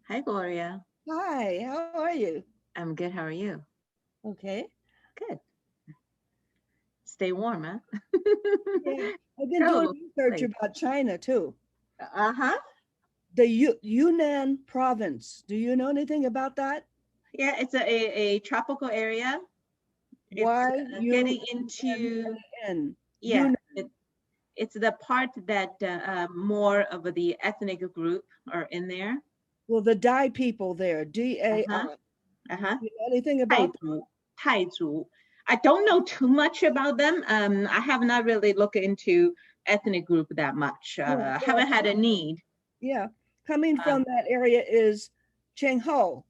Hi, Gloria. Hi, how are you? I'm good. How are you? Okay. Good. Stay warm, huh? Yeah, I've been doing Terrible research place. about China too. Uh-huh. The Yunnan province. Do you know anything about that? Yeah, it's a tropical area. It's getting into, Yunnan. yeah, Yunnan. it's the part that more of the ethnic group are in there. Well, the Dai people there, Uh-huh. D-A-I. Uh-huh. You know anything about that? 泰族. Taizu. I don't know too much about them. I have not really looked into ethnic group that much. Yeah, I haven't had a need. yeah. Coming Um, from that area is Cheng Ho.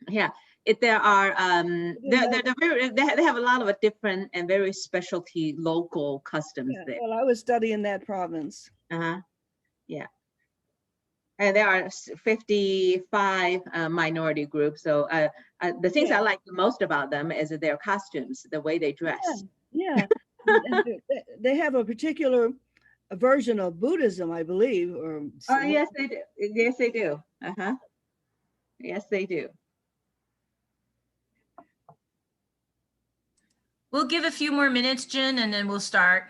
yeah, if there are I didn't know that. they have a lot of different and very specialty local customs Yeah, there. well, I was studying that province. Uh-huh. Yeah. And there are 55 minority groups. So the things I Yeah, like the most about them is their costumes, the way they yeah, dress. yeah. And they have a particular version of Buddhism, I believe, or Oh, yes, they do. Yes, they do. Uh-huh. Yes, they do. We'll give a few more minutes, Jen, and then we'll start.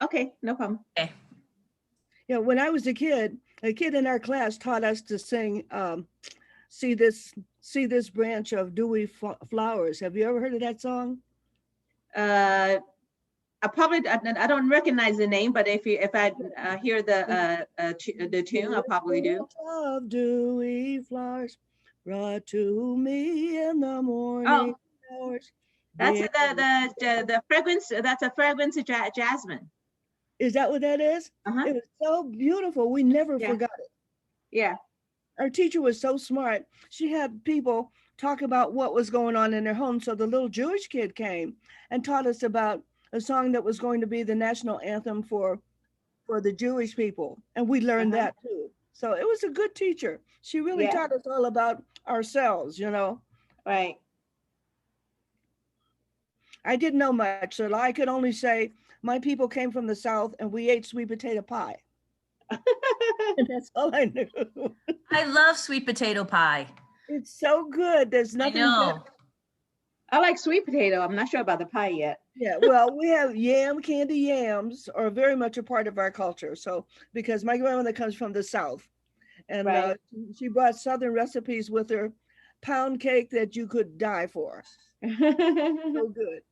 Okay, no problem. Okay. yeah. When I was a kid in our class taught us to sing "See See This Branch of Dewy Flowers." Have you ever heard of that song? Uh, I don't recognize the name, but if I hear the tune, I'll This probably do. branch of dewy flowers brought to me in the morning Oh, hours. that's There- the fragrance. That's a fragrance of jasmine. Is that what that is? Uh-huh. It was so beautiful. We never Yeah, forgot. yeah. Our teacher was so smart. She had people talk about what was going on in their home. So the little Jewish kid came and taught us about a song that was going to be the national anthem for the Jewish people, and we learned Uh-huh. that too. So it was a good teacher. She really Yeah, taught us all about ourselves. right. I didn't know much, so I could only say my people came from the South and we ate sweet potato pie, and that's all I knew. I love sweet potato pie. It's so good. There's I nothing better. know. I like sweet potato. I'm not sure about the pie yet. Yeah, well, we have candy yams are very much a part of our culture. So, because my grandmother comes from the South, and Right. she brought Southern recipes with her, pound cake that you could die for. So good.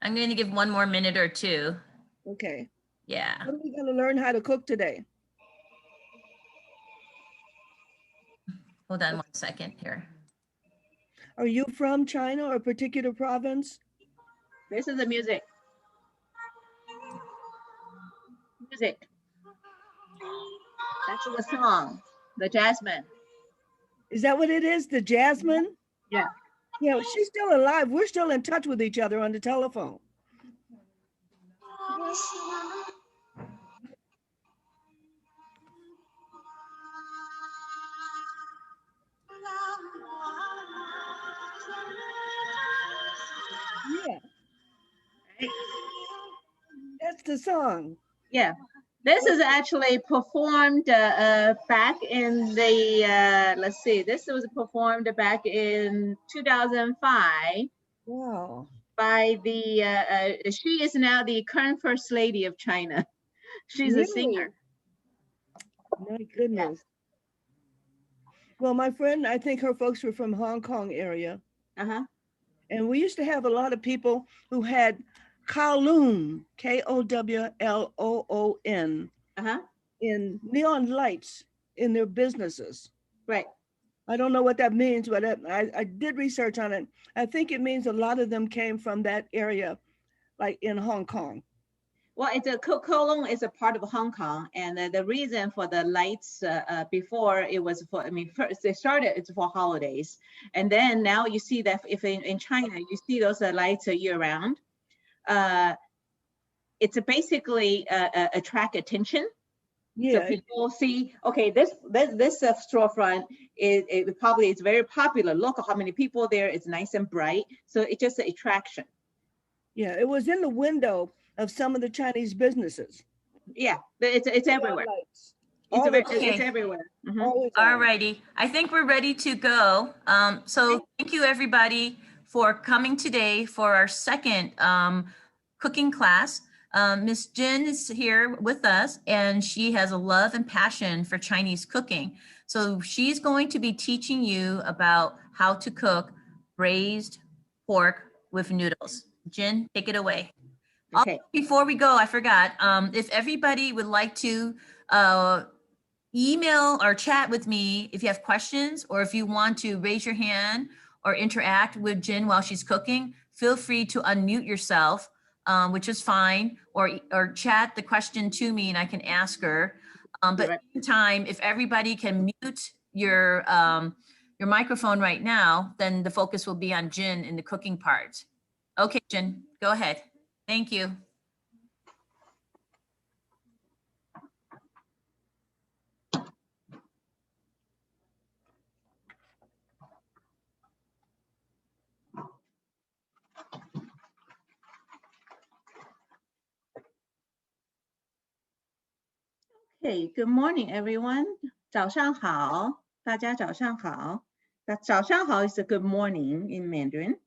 I'm going to give one more minute or two. Okay. Yeah. What are we going to learn how to cook today? Hold on one second here. Are you from China or a particular province? This is the music. Music. That's the song. The jasmine. Is that what it is? The jasmine? Yeah. Yeah, she's still alive. We're still in touch with each other on the telephone. Yeah, Right? that's the song. Yeah. This is actually performed back in the, let's see, this was performed back in 2005 Wow. by she is now the current First Lady of China. She's a Really? singer. My Yeah. goodness. Well, my friend, I think her folks were from Hong Kong area. Uh-huh. And we used to have a lot of people who had Kowloon, Kowloon, Uh-huh. in neon lights in their businesses. Right. I don't know what that means, but I did research on it. I think it means a lot of them came from that area, like in Hong Kong. Well, it's a Kowloon is a part of Hong Kong, and the reason for the lights before it was for, I mean, first they started it's for holidays, and then now you see that if in China you see those lights year round. Uh, it's a basically attract attention. So Yeah, people see, okay, this storefront it probably is very popular. Look how many people there. It's nice and bright. So it's just an attraction. yeah. It was in the window of some of the Chinese businesses. Yeah, it's everywhere. Lights. It's everywhere. Mhm. All the time. All righty. I think we're ready to go. So thank you everybody for coming today for our second cooking class. Miss Jin is here with us and she has a love and passion for Chinese cooking. So she's going to be teaching you about how to cook braised pork with noodles. Jin, take it away. Okay. Before we go, I forgot, if everybody would like to email or chat with me if you have questions, or if you want to raise your hand or interact with Jin while she's cooking, feel free to unmute yourself, which is fine, or chat the question to me and I can ask her. But Right. meantime, if everybody can mute your microphone right now, then the focus will be on Jin in the cooking part. Okay, Jin, go ahead. Thank you. Hey, good morning, everyone. 早上好，大家早上好。That 早上好 is a good morning in Mandarin.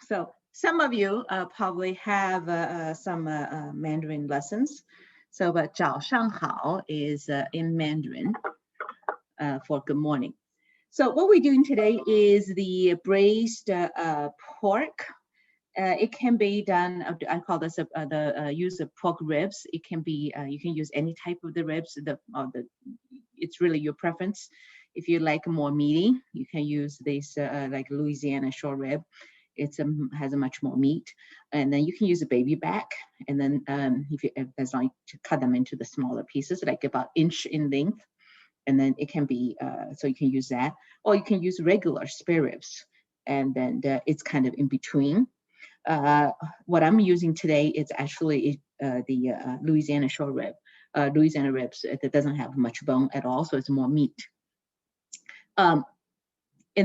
So some of you probably have some Mandarin lessons. So, but 早上好 is in Mandarin for good morning. So what we're doing today is the braised pork. It can be done, I call this the use of pork ribs. It can be, you can use any type of the ribs, it's really your preference. If you like more meaty, you can use this like Louisiana short rib. It has a much more meat. And then you can use a baby back. And then if you as long to cut them into the smaller pieces, like about inch in length. And then it can be, so you can use that. Or you can use regular spare ribs. And then it's kind of in between. What I'm using today is actually the Louisiana short rib. Louisiana ribs, it doesn't have much bone at all, so it's more meat. In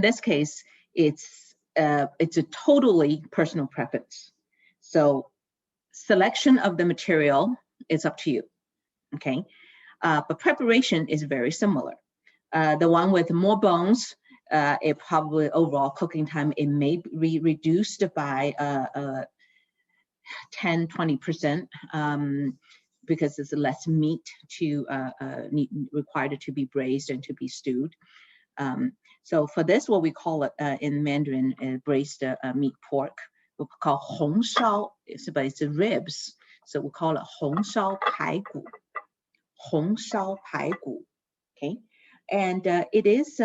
this case, it's a totally personal preference. So selection of the material is up to you, okay? But preparation is very similar. The one with more bones, it probably overall cooking time, it may be reduced by 10–20% because there's less meat to required to be braised and to be stewed. So for this, what we call it in Mandarin, braised meat pork, we call 红烧, but it's ribs. So we call it 红烧排骨. 红烧排骨, okay? And it is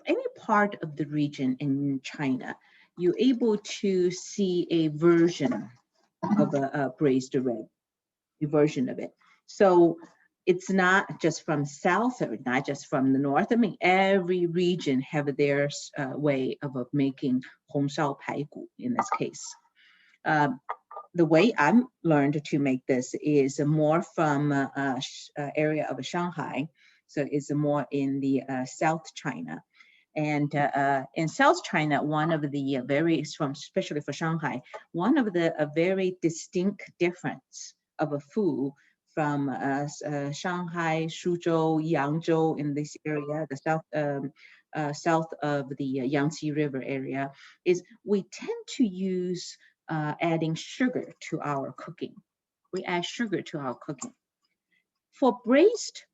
any part of the region in China, you're able to see a version of a braised rib, a version of it. So it's not just from south or not just from the north. I mean, every region have their way of making 红烧排骨in this case. The way I'm learned to make this is more from area of Shanghai. So it's more in the South China. And in South China, one of the especially for Shanghai, one of the very distinct difference of a food from Shanghai, Suzhou, Yangzhou in this area, the south of the Yangtze River area, is we tend to use adding sugar to our cooking. We add sugar to our cooking. For braised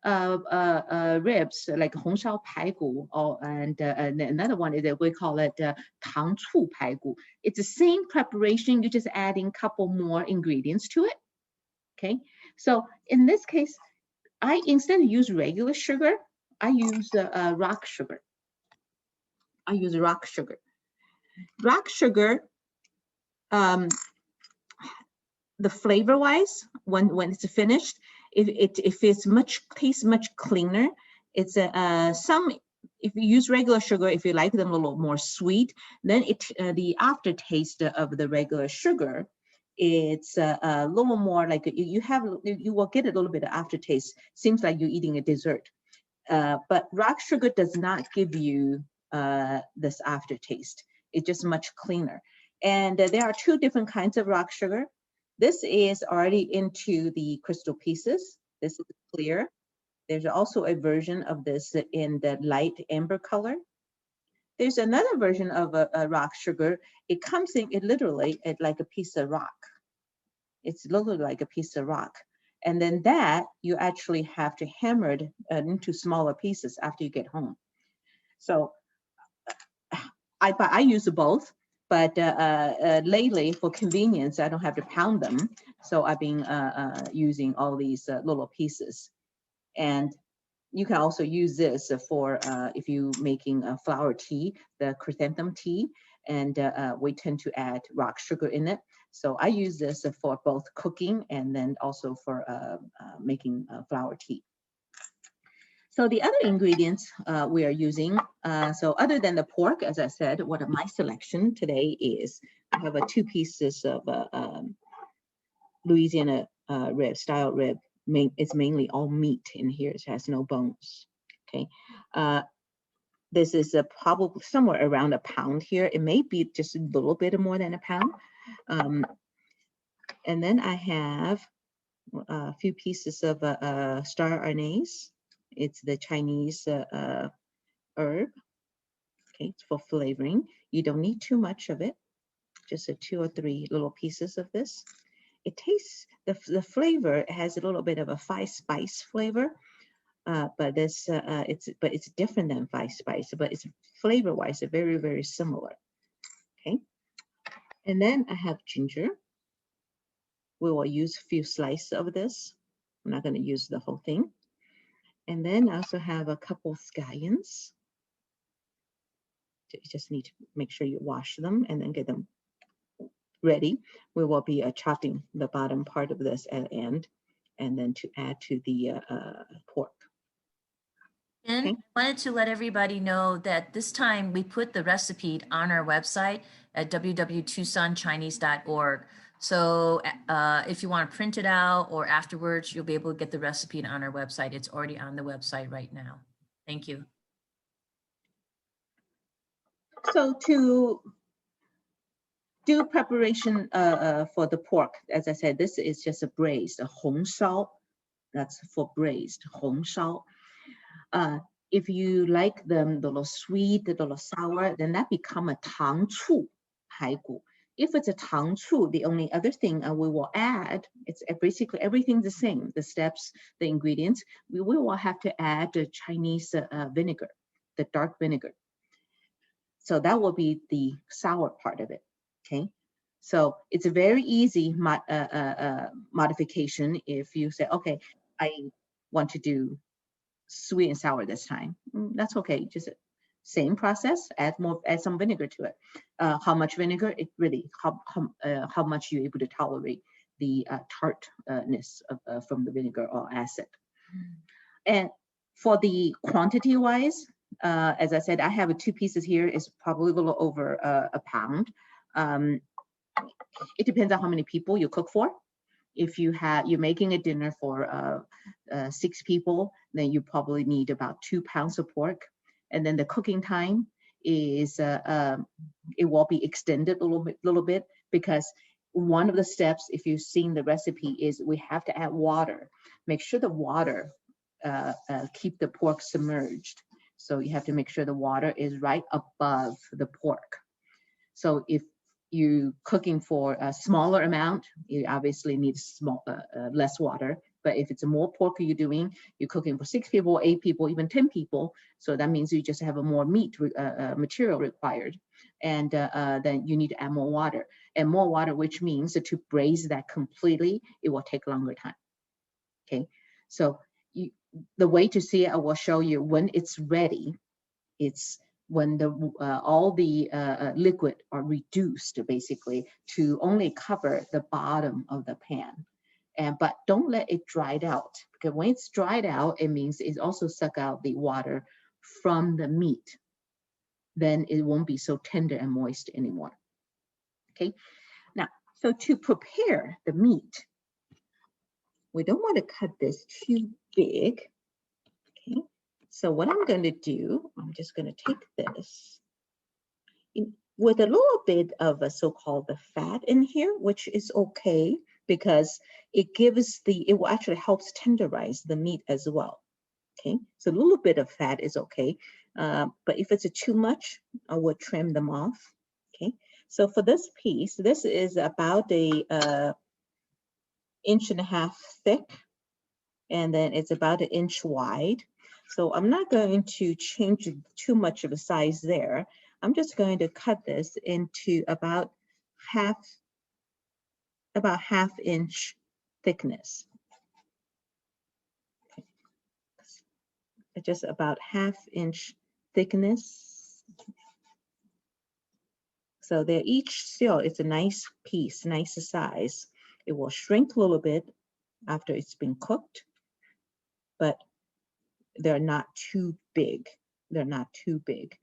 ribs, like 红烧排骨, and another one is that we call it 糖醋排骨. It's the same preparation, you're just adding a couple more ingredients to it. Okay, so in this case, I instead of use regular sugar, I use rock sugar. I use rock sugar. Rock sugar, the flavor wise, when it's finished, it tastes much cleaner. It's if you use regular sugar, if you like them a little more sweet, then the aftertaste of the regular sugar, it's a little more like you will get a little bit of aftertaste. Seems like you're eating a dessert. But rock sugar does not give you this aftertaste. It's just much cleaner. And there are two different kinds of rock sugar. This is already into the crystal pieces. This is clear. There's also a version of this in the light amber color. There's another version of a rock sugar. It comes in it literally like a piece of rock. It's literally like a piece of rock. And then that you actually have to hammer it into smaller pieces after you get home. So I use both, but lately for convenience, I don't have to pound them. So I've been using all these little pieces. And you can also use this for if you're making a flower tea, the chrysanthemum tea, and we tend to add rock sugar in it. So I use this for both cooking and then also for making flower tea. So the other ingredients we are using, so other than the pork, as I said, what my selection today is, I have 2 pieces of Louisiana rib, style rib. It's mainly all meat in here. It has no bones. Okay. This is probably somewhere around 1 pound here. It may be just a little bit more than 1 pound. And then I have a few pieces of star anise. It's the Chinese herb. Okay, it's for flavoring. You don't need too much of it. Just 2 or 3 little pieces of this. It tastes, the flavor has a little bit of a 5-spice flavor, but it's different than 5-spice, but it's flavor-wise very, very similar. Okay, and then I have ginger. We will use a few slices of this. I'm not going to use the whole thing. And then I also have a couple scallions. You just need to make sure you wash them and then get them ready. We will be chopping the bottom part of this at the end, and then to add to the pork. And Okay. I wanted to let everybody know that this time we put the recipe on our website at www.tucsonchinese.org. So if you want to print it out or afterwards, you'll be able to get the recipe on our website. It's already on the website right now. Thank you. So to do preparation for the pork, as I said, this is just a braised, a hong shao. That's for braised, hong shao. If you like them a little sweet, a little sour, then that become a tang cu haigu. If it's a tang cu, the only other thing we will add, it's basically everything the same, the steps, the ingredients, we will have to add the Chinese vinegar, the dark vinegar. So that will be the sour part of it, okay? So it's a very easy modification if you say, okay, I want to do sweet and sour this time. That's okay, just same process, add some vinegar to it. How much vinegar? It really, how much you're able to tolerate the tartness from the vinegar or acid. And for the quantity wise, as I said, I have 2 pieces here. It's probably a little over 1 pound. It depends on how many people you cook for. If you're making a dinner for 6 people, then you probably need about 2 pounds of pork. And then the cooking time is it will be extended a little bit because one of the steps, if you've seen the recipe, is we have to add water. Make sure the water keep the pork submerged. So you have to make sure the water is right above the pork. So if you're cooking for a smaller amount, you obviously need less water. But if it's more pork you're doing, you're cooking for 6 people, 8 people, even 10 people. So that means you just have a more meat material required. And then you need to add more water. And more water, which means that to braise that completely, it will take longer time. Okay, so the way to see it, I will show you when it's ready. It's when all the liquid are reduced basically to only cover the bottom of the pan. But don't let it dry out, because when it's dried out, it means it also suck out the water from the meat. Then it won't be so tender and moist anymore. Okay, now, so to prepare the meat, we don't want to cut this too big. So what I'm going to do, I'm just going to take this. with a little bit of a so-called the fat in here, which is okay because it gives it will actually helps tenderize the meat as well. Okay, so a little bit of fat is okay, but if it's too much, I would trim them off. Okay, so for this piece, this is about a 1.5 inch thick, and then it's about 1 inch wide. So I'm not going to change too much of a size there. I'm just going to cut this into about half inch thickness. Okay. Just about 1/2 inch thickness. So they're each still, it's a nice piece, nice size. It will shrink a little bit after it's been cooked, but they're not too big. They're not too big.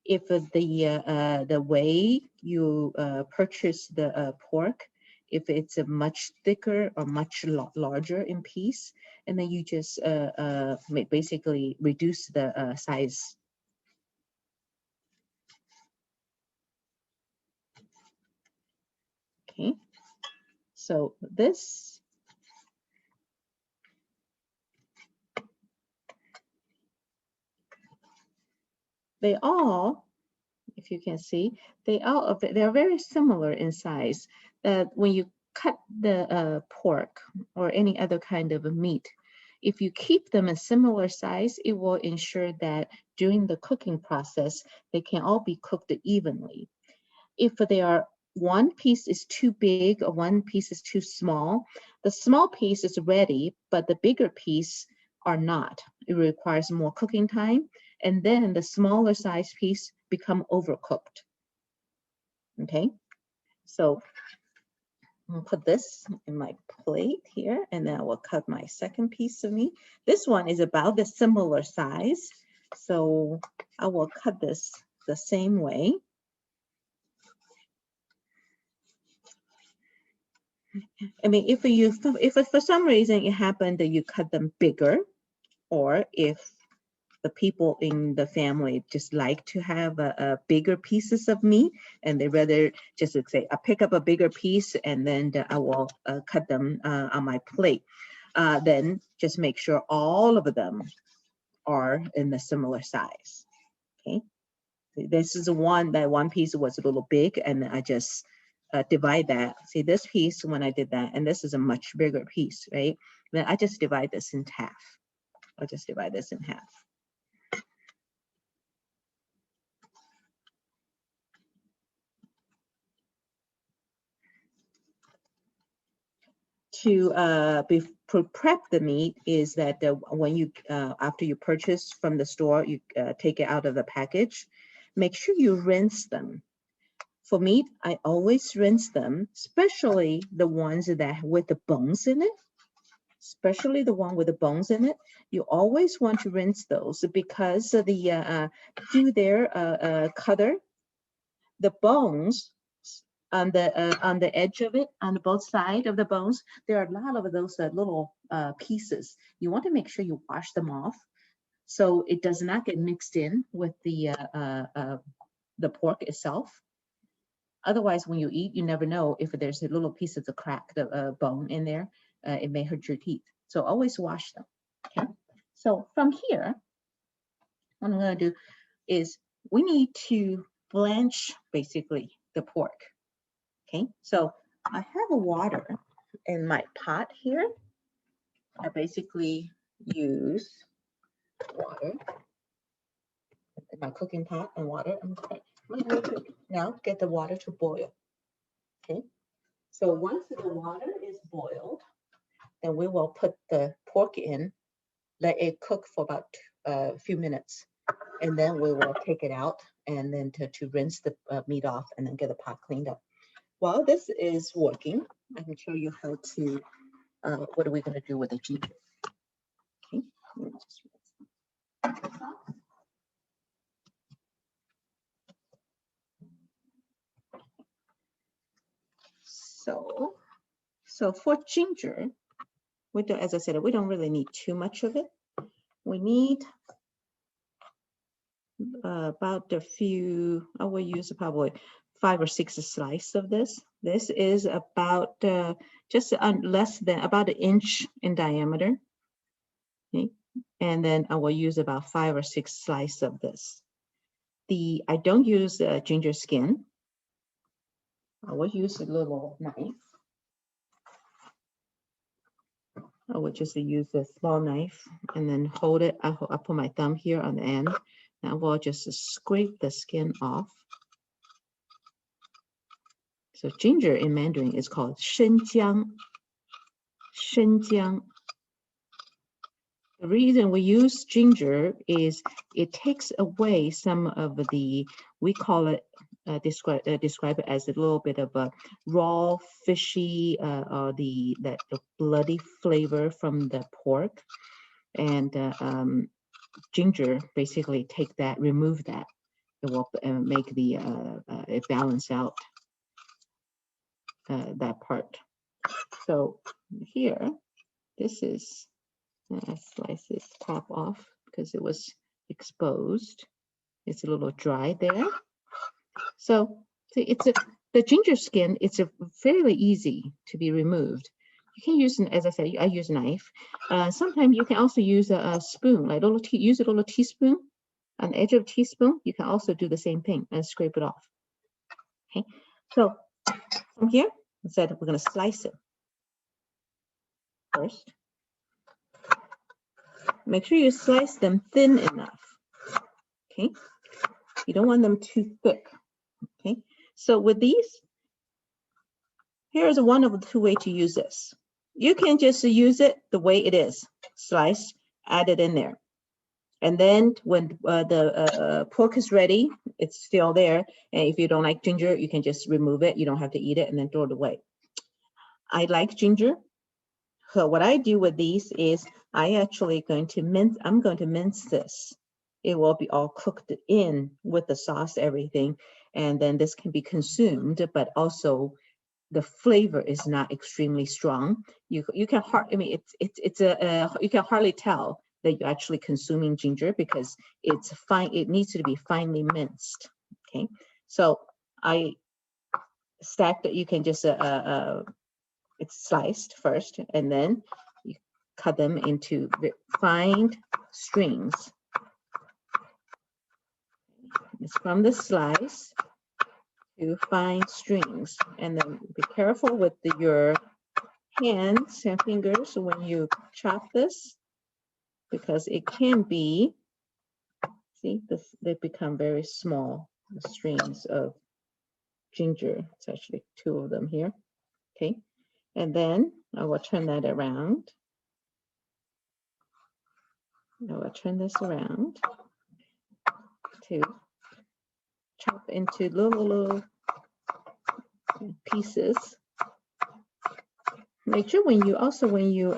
If the way you purchase the pork, if it's a much thicker or much larger in piece, and then you just basically reduce the size. Okay, so this they all, if you can see, they're very similar in size. That when you cut the pork or any other kind of meat, if you keep them a similar size, it will ensure that during the cooking process, they can all be cooked evenly. If they are one piece is too big or one piece is too small, the small piece is ready, but the bigger piece are not. It requires more cooking time, and then the smaller size piece become overcooked. Okay, so I'll put this in my plate here, and then I will cut my second piece of meat. This one is about the similar size, so I will cut this the same way. I mean, if for some reason it happened that you cut them bigger, or if the people in the family just like to have bigger pieces of meat, and they rather just say, I pick up a bigger piece and then I will cut them on my plate. Then just make sure all of them are in the similar size. Okay, this is one piece was a little big, and I just divide that. See this piece when I did that, and this is a much bigger piece, right? Then I just divide this in half. I'll just divide this in half. To prep the meat is that when you after you purchase from the store, you take it out of the package. Make sure you rinse them. For meat, I always rinse them, especially the ones that with the bones in it. Especially the one with the bones in it. You always want to rinse those because of the through their cutter, the bones on the edge of it, on both sides of the bones, there are a lot of those little pieces. You want to make sure you wash them off so it does not get mixed in with the pork itself. Otherwise, when you eat, you never know if there's a little piece of the cracked bone in there. It may hurt your teeth. So always wash them. Okay. So from here, what I'm going to do is we need to blanch basically the pork. Okay, so I have a water in my pot here. I basically use water in my cooking pot and water. I'm going to now get the water to boil. Okay, so once the water is boiled, then we will put the pork in, let it cook for about a few minutes, and then we will take it out and then to rinse the meat off and then get the pot cleaned up. While this is working, I can show you how to, what are we going to do with the ginger? Okay, let me just rinse this off. So for ginger, we don't, as I said, we don't really need too much of it. We need about a few, I will use probably 5 or 6 slices of this. This is about just less than about 1 inch in diameter. Okay. And then I will use about 5 or 6 slices of this. I don't use ginger skin. I will use a little knife. I would just use a small knife and then hold it. I put my thumb here on the end. Now we'll just scrape the skin off. So ginger in Mandarin is called shenjiang. Shenjiang. The reason we use ginger is it takes away some of the, we call it, describe it as a little bit of a raw, fishy, or the bloody flavor from the pork. And ginger basically take that, remove that. It will make the, it balance out that part. So here, this is, I slice this top off because it was exposed. It's a little dry there. So see, the ginger skin, it's fairly easy to be removed. You can use, as I said, I use a knife. Sometimes you can also use a spoon, like use a little teaspoon, on the edge of a teaspoon. You can also do the same thing and scrape it off. Okay, so from here, instead we're going to slice it first. Make sure you slice them thin enough. Okay, you don't want them too thick. Okay, so with these, here's one of the 2 ways to use this. You can just use it the way it is, slice, add it in there. And then when the pork is ready, it's still there. And if you don't like ginger, you can just remove it. You don't have to eat it and then throw it away. I like ginger. So what I do with these is I'm going to mince this. It will be all cooked in with the sauce, everything. And then this can be consumed, but also the flavor is not extremely strong. You can you can hardly tell that you're actually consuming ginger because it's fine. It needs to be finely minced. Okay, so I stacked it. You can just it's sliced first, and then you cut them into fine strings. It's from the slice to fine strings, and then be careful with your hands and fingers when you chop this, because it can be, see, they become very small, the strings of ginger. It's actually 2 of them here. Okay, and then I will turn that around. I will turn this around to chop into little pieces. Make sure when you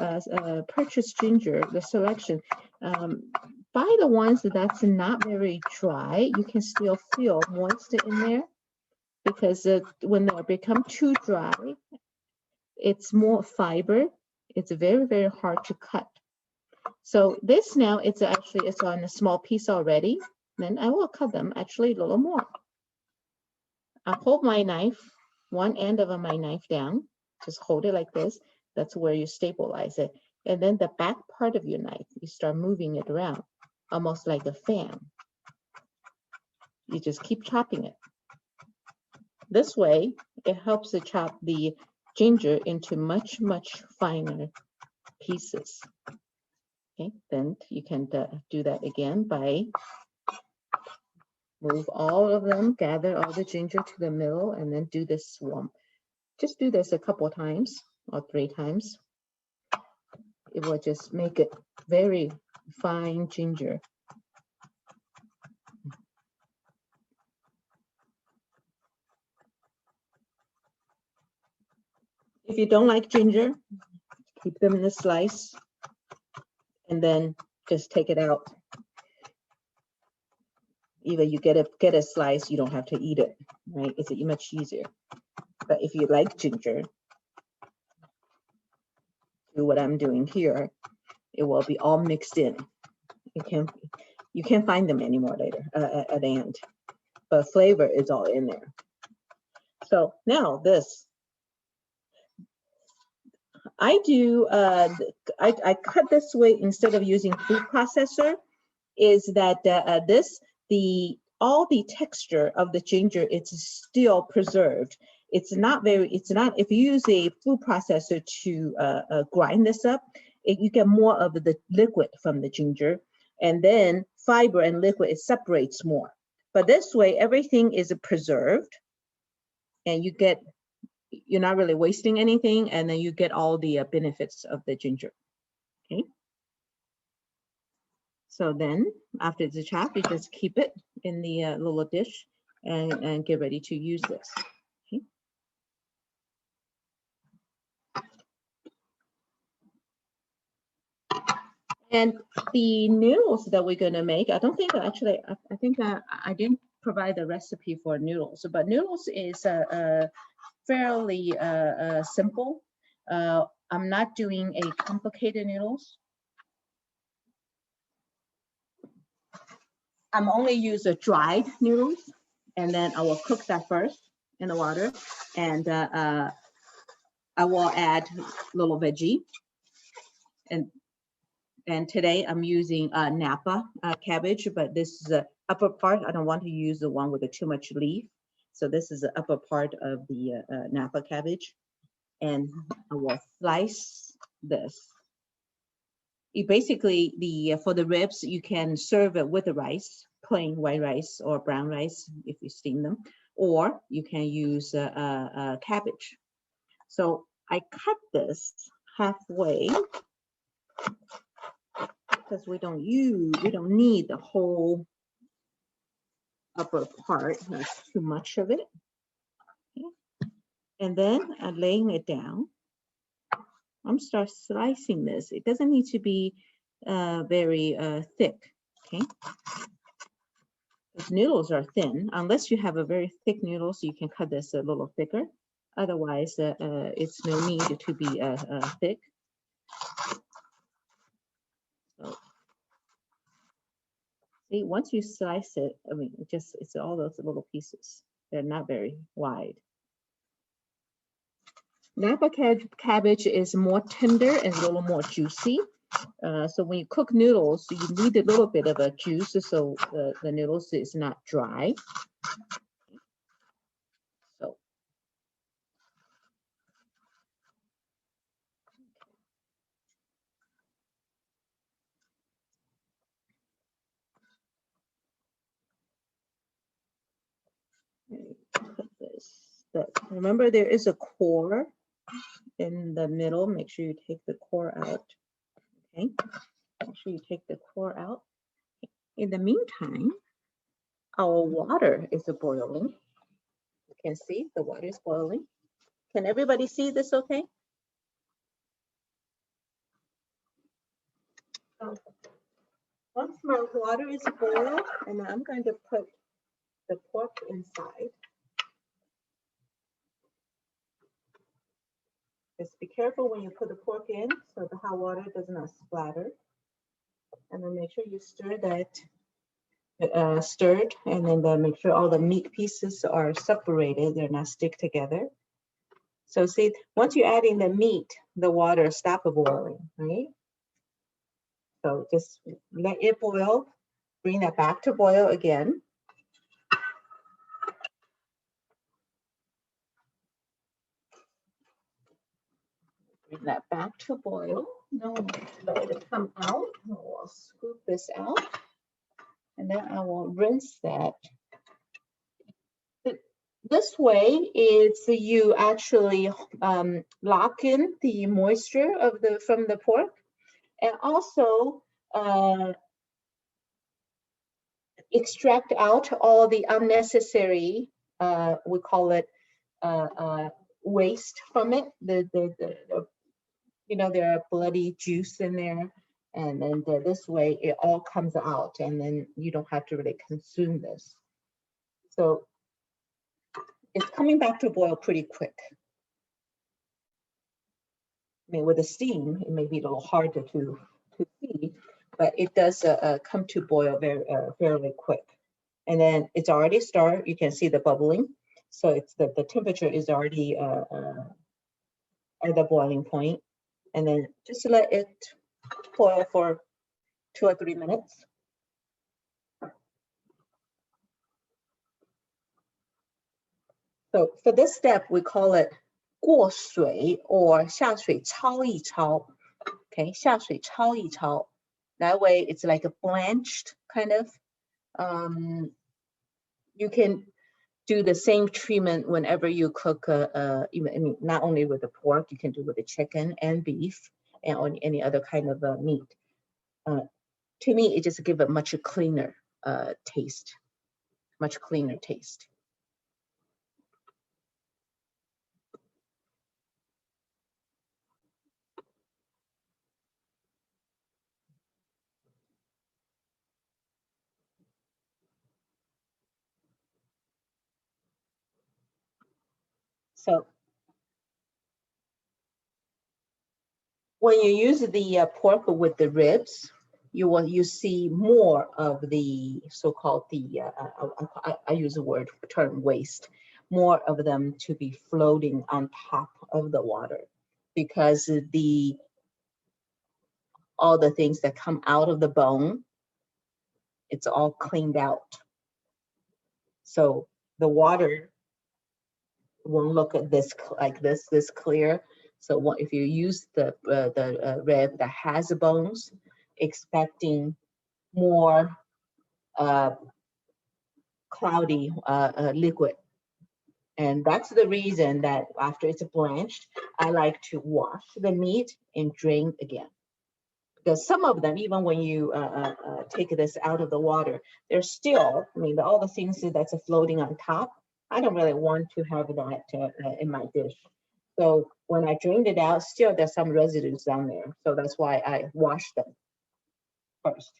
purchase ginger, the selection, buy the ones that's not very dry. You can still feel moisture in there, because when they become too dry, it's more fiber. It's very, very hard to cut. So this now, it's on a small piece already. Then I will cut them actually a little more. I hold my knife, one end of my knife down, just hold it like this. That's where you stabilize it. And then the back part of your knife, you start moving it around, almost like a fan. You just keep chopping it. This way, it helps to chop the ginger into much, much finer pieces. Okay, then you can do that again by move all of them, gather all the ginger to the middle, and then do this one. Just do this a couple of times or 3 times. It will just make it very fine ginger. If you don't like ginger, keep them in a slice and then just take it out. Either you get a slice, you don't have to eat it, right? It's much easier. But if you like ginger, do what I'm doing here, it will be all mixed in. You can't find them anymore later at the end, but flavor is all in there. So now this, I do, I cut this way instead of using food processor, is that all the texture of the ginger, it's still preserved. It's not, if you use a food processor to grind this up, you get more of the liquid from the ginger, and then fiber and liquid, it separates more. But this way, everything is preserved, and you're not really wasting anything, and then you get all the benefits of the ginger, okay? So then after it's chopped, you just keep it in the little dish and get ready to use this, okay? And the noodles that we're gonna make, I don't think actually, I think I didn't provide the recipe for noodles, but noodles is fairly simple. I'm not doing a complicated noodles. I'm only use a dried noodles, and then I will cook that first in the water, and I will add little veggie. And today I'm using Napa cabbage, but this is the upper part. I don't want to use the one with too much leaf. So this is the upper part of the Napa cabbage. And I will slice this. You basically, for the ribs, you can serve it with the rice, plain white rice or brown rice if you steam them, or you can use cabbage. So I cut this halfway, because we don't need the whole upper part. There's too much of it. Okay. And then I'm laying it down. I'm start slicing this. It doesn't need to be very thick. Okay. Those noodles are thin. Unless you have a very thick noodle, so you can cut this a little thicker. Otherwise, it's no need to be thick. So, see, once you slice it, I mean, it's all those little pieces. They're not very wide. Napa cabbage is more tender and a little more juicy. So when you cook noodles, you need a little bit of a juice so the noodles is not dry. So. Put this. Remember, there is a core in the middle. Make sure you take the core out. Okay, make sure you take the core out. In the meantime, our water is boiling. You can see the water is boiling. Can everybody see this okay? So once my water is boiled, and I'm going to put the pork inside. Just be careful when you put the pork in so the hot water does not splatter. And then make sure you stir that, stirred, and then make sure all the meat pieces are separated, they're not stick together. So see, once you add in the meat, the water stops boiling, right? So just let it boil, bring that back to boil again. Bring that back to boil. Now let it come out. I'll scoop this out, and then I will rinse that. This way, it's you actually lock in the moisture from the pork, and also extract out all the unnecessary, we call it waste from it. You know, there are bloody juice in there, and then this way it all comes out, and then you don't have to really consume this. So it's coming back to boil pretty quick. I mean, with the steam, it may be a little harder to see, but it does come to boil very fairly quick. And then it's already started. You can see the bubbling. So it's the temperature is already at the boiling point. And then just let it boil for 2 or 3 minutes. So for this step, we call it 过水 or 下水焯一焯. Okay, 下水焯一焯. That way it's like a blanched kind of. You can do the same treatment whenever you cook, I mean, not only with the pork, you can do with the chicken and beef and on any other kind of meat. To me, it just gives a much cleaner taste, much cleaner taste. So when you use the pork with the ribs, you see more of the so-called I use the term waste, more of them to be floating on top of the water, because all the things that come out of the bone, it's all cleaned out. So the water won't look at this like this clear. So if you use the rib that has the bones, expecting more cloudy liquid. And that's the reason that after it's blanched, I like to wash the meat and drain again. Because some of them, even when you take this out of the water, there's still, I mean, all the things that's floating on top, I don't really want to have that in my dish. So when I drained it out, still there's some residues down there. So that's why I wash them first.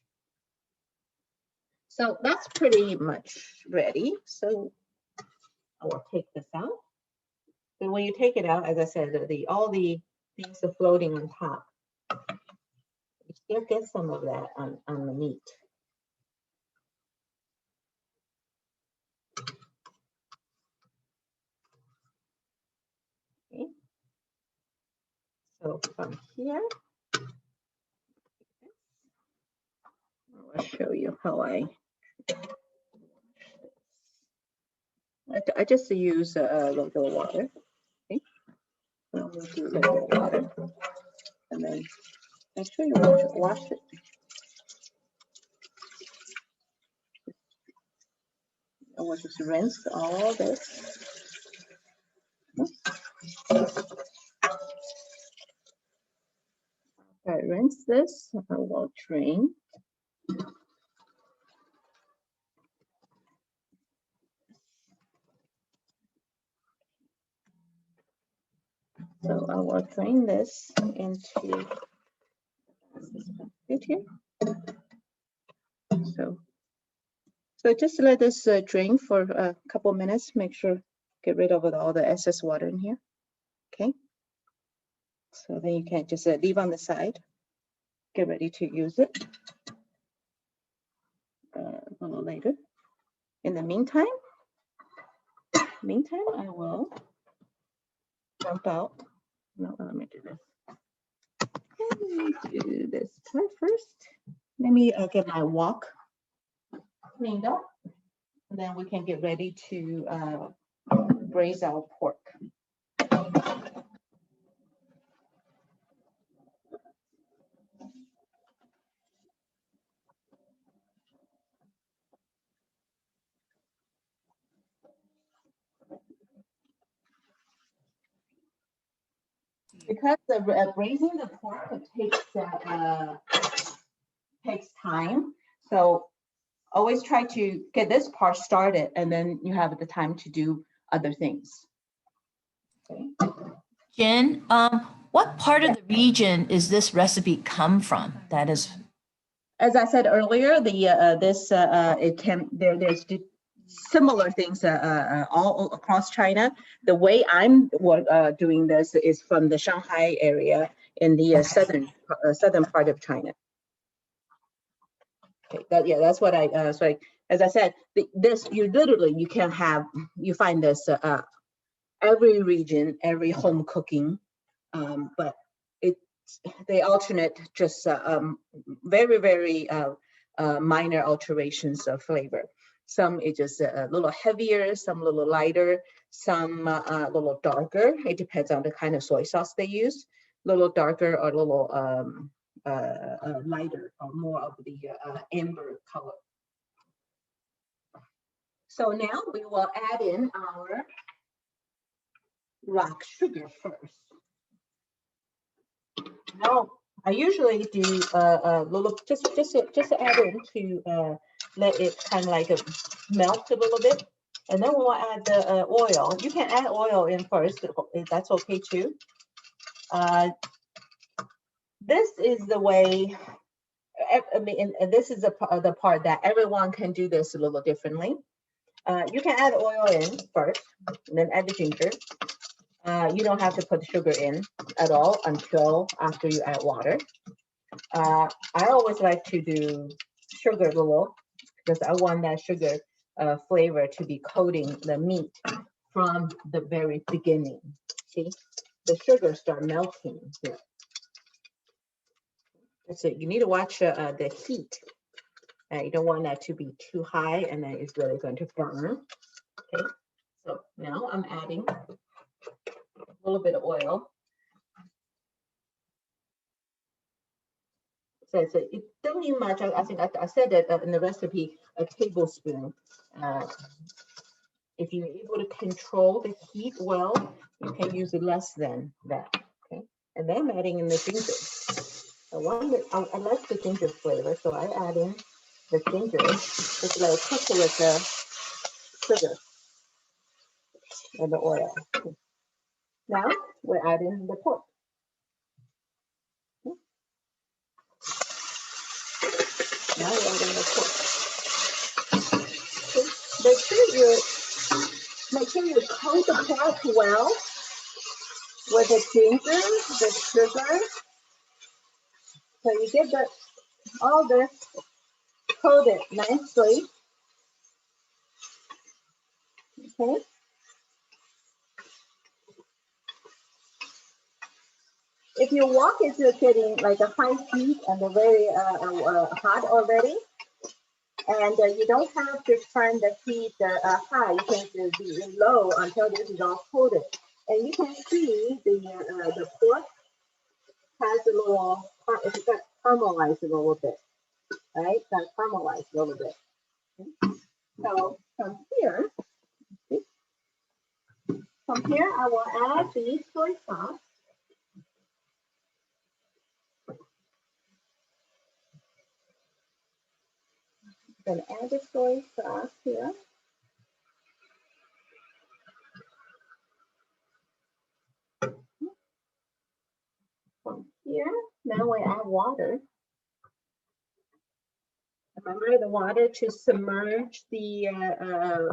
So that's pretty much ready. So I will take this out. And when you take it out, as I said, all the things are floating on top. You still get some of that on the meat. Okay. So from here, I'll show you how I just use a little water. Okay. I'll do a little water, and then make sure you wash it. I will just rinse all this. I rinse this, I will drain. So I will drain this into this here. So just let this drain for a couple minutes. Make sure get rid of all the excess water in here. Okay. So then you can just leave on the side. Get ready to use it a little later. In the meantime, I will dump out. No, let me do this. Let me do this part first. Let me get my wok cleaned up, and then we can get ready to braise our pork. Because braising the pork takes time, so always try to get this part started, and then you have the time to do other things. Okay. Jen, what part of the region is this recipe come from? That is, as I said earlier, there's similar things all across China. The way I'm doing this is from the Shanghai area in the southern part of China. Okay, that's what I, so as I said, this, you can have, you find this every region, every home cooking, but they alternate just very, very minor alterations of flavor. Some is just a little heavier, some a little lighter, some a little darker. It depends on the kind of soy sauce they use. A little darker or a little lighter or more of the amber color. So now we will add in our rock sugar first. Now I usually do a little, just add in to let it kind of like melt a little bit, and then we'll add the oil. You can add oil in first, that's okay too. This is the way. I mean, and this is the part that everyone can do this a little differently. You can add oil in first, and then add the ginger. You don't have to put the sugar in at all until after you add water. I always like to do sugar a little because I want that sugar flavor to be coating the meat from the very beginning. See, the sugar start melting here. So you need to watch the heat. You don't want that to be too high, and then it's really going to burn. Okay, so now I'm adding a little bit of oil. So it doesn't need much. I think I said that in the recipe, a tablespoon. If you're able to control the heat well, you can use less than that. Okay, and then I'm adding in the ginger. I like the ginger flavor, so I add in the ginger. Just let it cook with the sugar and the oil. Now we're adding the pork. Now we're adding the pork. Make sure you coat the pork well with the ginger, the sugar. So you get all this coated nicely. Okay. If your wok is getting like a high heat and a very hot already, and you don't have to turn the heat high, you can be low until this is all coated. And you can see the pork has a little, it got caramelized a little bit, right? Got caramelized a little bit. Okay. So from here, I will add the soy sauce. I'm going to add the soy sauce here. From here, now we add water. Remember the water to submerge the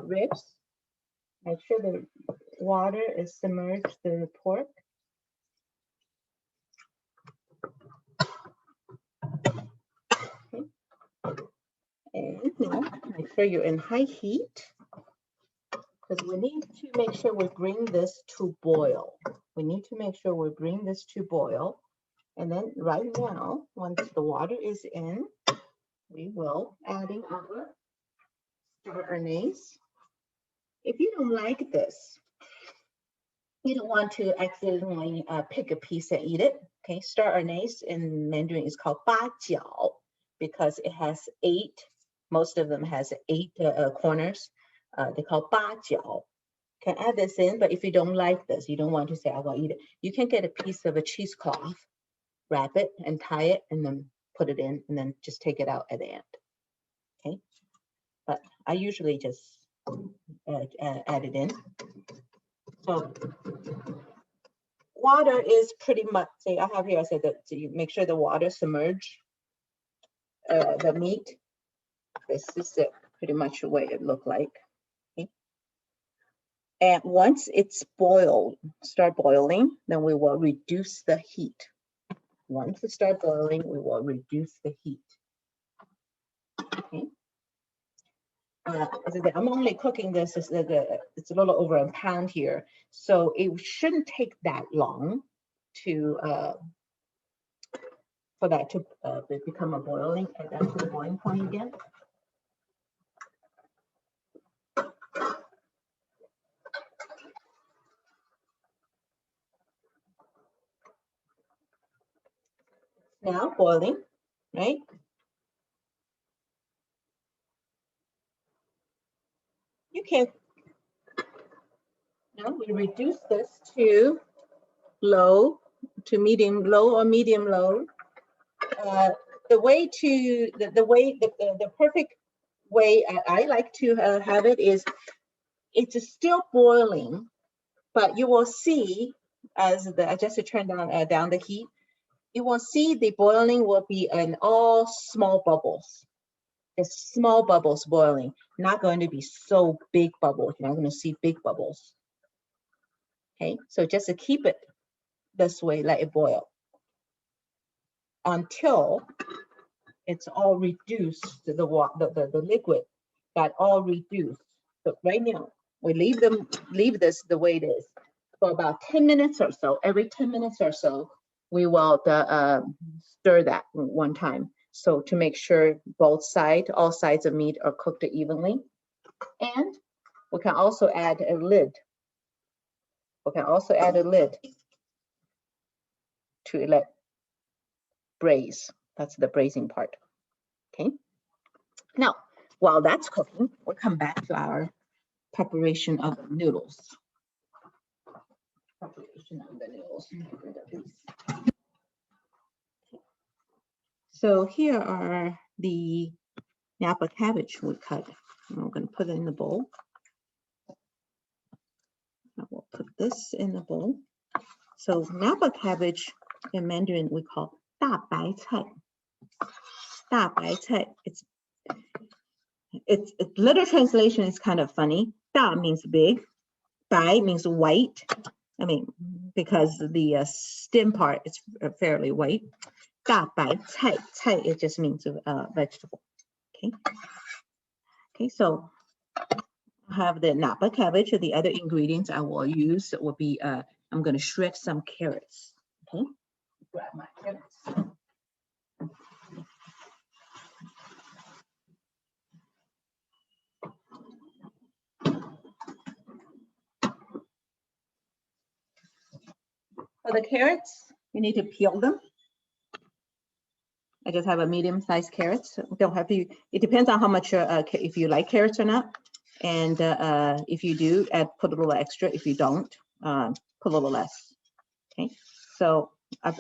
ribs. Make sure the water is submerged in the pork. Okay. And now make sure you're in high heat, because we need to make sure we bring this to boil. We need to make sure we bring this to boil. And then right now, once the water is in, we will adding our star anise. If you don't like this, you don't want to accidentally pick a piece and eat it. Okay, star anise in Mandarin is called 八角 because it has 8. Most of them has 8 corners. They call 八角. Can add this in, but if you don't like this, you don't want to say I will eat it. You can get a piece of a cheesecloth, wrap it and tie it, and then put it in, and then just take it out at the end. Okay, but I usually just add it in. So water is pretty much, say I have here, I said that so you make sure the water submerge the meat. This is pretty much the way it look like. Okay. And once it's boiled, start boiling, then we will reduce the heat. Once it starts boiling, we will reduce the heat. Okay. As I said, I'm only cooking this, it's a little over a pound here, so it shouldn't take that long to for that to become a boiling, and then to the boiling point again. Now boiling, right? You can, now we reduce this to low, to medium low or medium low. The way to, the perfect way I like to have it is, it's still boiling, but you will see as I just turn down the heat, you will see the boiling will be in all small bubbles. It's small bubbles boiling, not going to be so big bubbles. You're not going to see big bubbles. Okay, so just to keep it this way, let it boil until it's all reduced, the liquid got all reduced. So right now, we leave this the way it is for about 10 minutes or so. Every 10 minutes or so, we will stir that one time. So to make sure all sides of meat are cooked evenly. And we can also add a lid. We can also add a lid to let braise. That's the braising part. Okay. Now, while that's cooking, we'll come back to our preparation of the noodles. Preparation of the noodles. So here are the Napa cabbage we cut. And we're going to put it in the bowl. I will put this in the bowl. So Napa cabbage in Mandarin we call 大白菜. 大白菜. Its literal translation is kind of funny. 大 means big. 白 means white. I mean, because the stem part is fairly white. 大白菜, 菜 it just means vegetable. Okay. Okay, so I have the Napa cabbage. The other ingredients I will use will be I'm going to shred some carrots. Okay. Grab my carrots. For the carrots, you need to peel them. I just have a medium-sized carrots. Don't have to. It depends on how much if you like carrots or not. And if you do, put a little extra. If you don't, put a little less. Okay. So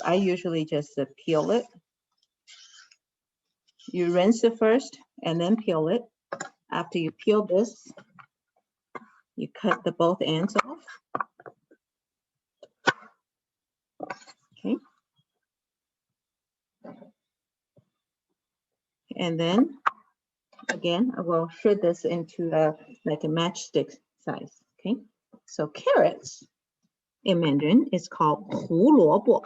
I usually just peel it. You rinse it first and then peel it. After you peel this, you cut both ends off. Okay. And then again, I will shred this into like a matchstick size. Okay. So carrots in Mandarin is called 胡萝卜.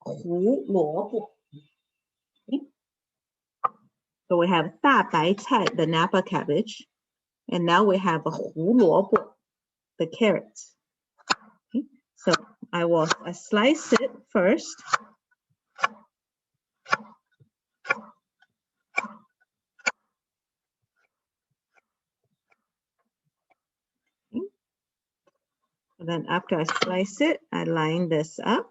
胡萝卜. Okay. So we have 大白菜, the Napa cabbage, and now we have a 胡萝卜, the carrots. Okay. So I slice it first. Okay. And then after I slice it, I line this up.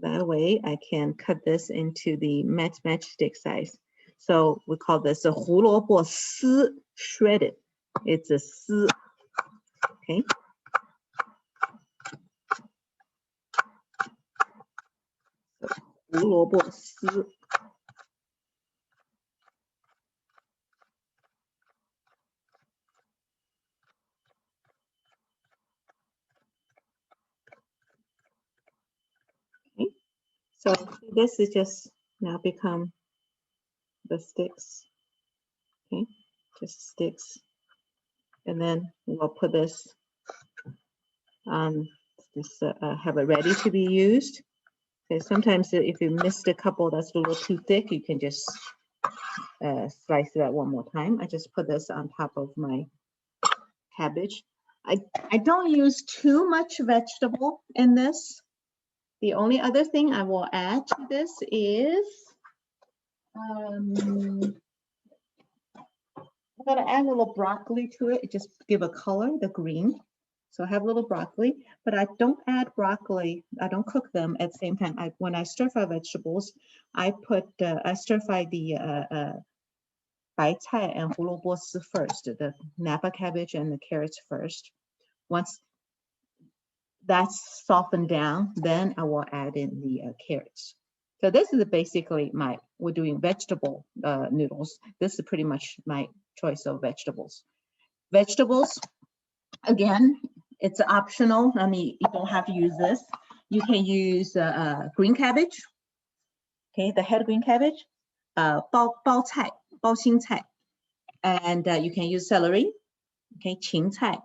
That way I can cut this into the matchstick size. So we call this a 胡萝卜丝 shredded. It's a 丝. Okay. So 胡萝卜丝. Okay. So this is just now become the sticks. Okay. Just sticks. And then we'll put this just have it ready to be used. Okay, sometimes if you missed a couple that's a little too thick, you can just slice that one more time. I just put this on top of my cabbage. I don't use too much vegetable in this. The only other thing I will add to this is I'm gonna add a little broccoli to it. Just give a color, the green. So I have a little broccoli, but I don't add broccoli. I don't cook them at the same time. When I stir fry vegetables, I stir fry the 白菜 and 胡萝卜丝 first, the Napa cabbage and the carrots first. Once that's softened down, then I will add in the carrots. So this is basically we're doing vegetable noodles. This is pretty much my choice of vegetables. Vegetables, again, it's optional. I mean, you don't have to use this. You can use green cabbage, okay, the head green cabbage, 包菜, 包心菜, and you can use celery, okay, 芹菜.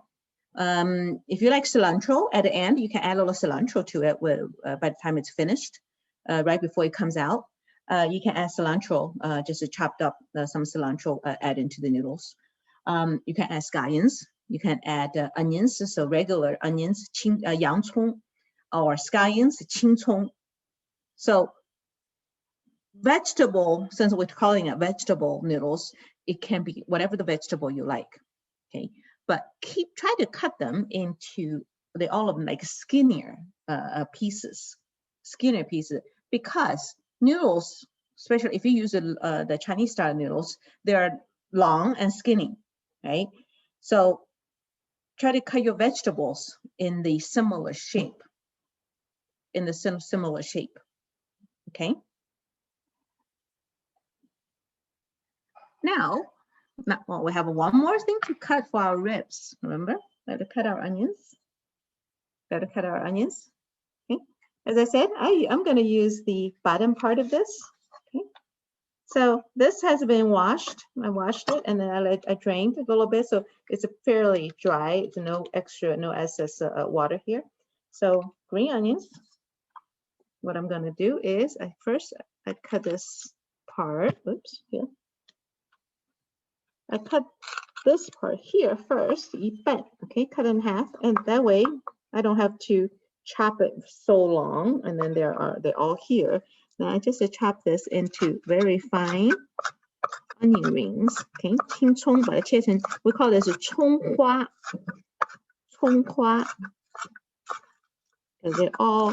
If you like cilantro at the end, you can add a little cilantro to it by the time it's finished, right before it comes out. You can add cilantro, just chopped up some cilantro, add into the noodles. You can add scallions. You can add onions, so regular onions, 洋葱, or scallions, 青葱. So vegetable, since we're calling it vegetable noodles, it can be whatever the vegetable you like, okay? But try to cut them into, all of them like skinnier pieces, because noodles, especially if you use the Chinese style noodles, they're long and skinny, right? So try to cut your vegetables in the similar shape, okay? Now, we have one more thing to cut for our ribs. Remember, we have to cut our onions. Okay. As I said, I'm going to use the bottom part of this. Okay. So this has been washed. I washed it and then I drained a little bit, so it's fairly dry. It's no excess water here. So green onions. What I'm going to do is I cut this part. Oops, here. I cut this part here first, 一半, okay, cut in half, and that way I don't have to chop it so long, and then they're all here. Now I just chop this into very fine onion rings, okay, 青葱, 把它切成, we call this 葱花, because they're all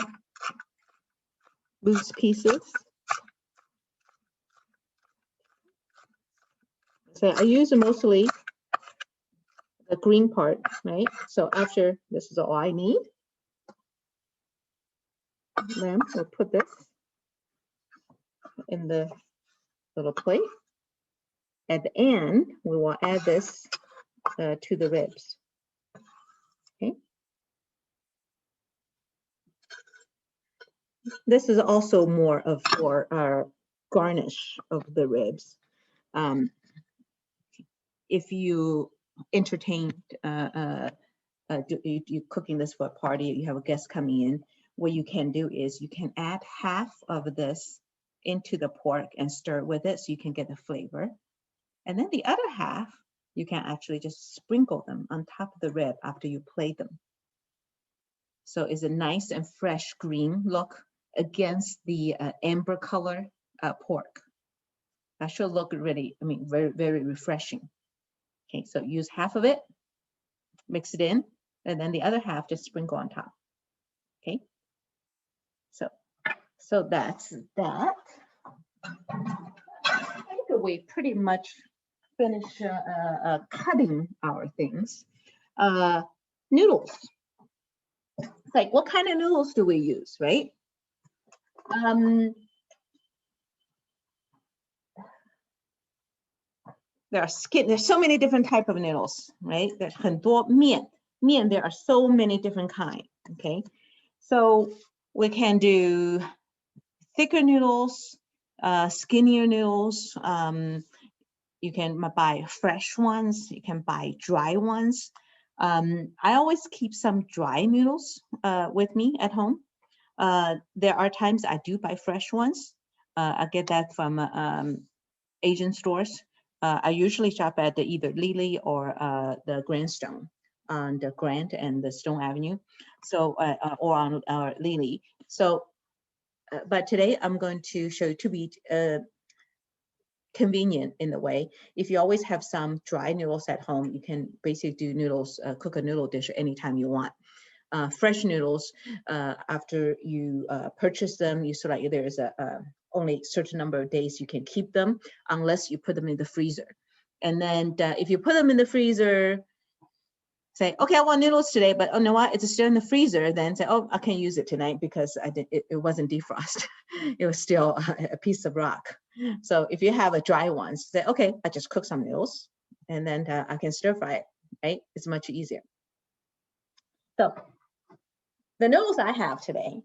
loose pieces. So I use mostly the green part, right? So after this is all I need. Then we'll put this in the little plate. At the end, we will add this to the ribs. Okay. This is also more for our garnish of the ribs. If you entertain, you cooking this for a party, you have a guest coming in, what you can do is you can add half of this into the pork and stir with it so you can get the flavor. And then the other half, you can actually just sprinkle them on top of the rib after you plate them. So it's a nice and fresh green look against the amber color pork. That should look really, very, very refreshing. Okay, so use half of it, mix it in, and then the other half just sprinkle on top. Okay, so that's that. I think we pretty much finished cutting our things. Noodles. It's like, what kind of noodles do we use, right? There's so many different type of noodles, right? There's 很多面, there are so many different kinds, okay? So we can do thicker noodles, skinnier noodles. You can buy fresh ones, you can buy dry ones. I always keep some dry noodles with me at home. There are times I do buy fresh ones. I get that from Asian stores. I usually shop at either Lily or the Grandstone on the Grant and the Stone Avenue. So, or on Lily. So, but today I'm going to show you to be convenient in the way. If you always have some dry noodles at home, you can basically do noodles, cook a noodle dish anytime you want. Fresh noodles, after you purchase them, you sort of, there's only a certain number of days you can keep them unless you put them in the freezer. And then if you put them in the freezer, say, okay, I want noodles today, but oh no, what? It's still in the freezer. Then say, oh, I can't use it tonight because it wasn't defrosted. It was still a piece of rock. So if you have a dry one, say, okay, I just cook some noodles and then I can stir fry it, right? It's much easier. So the noodles I have today,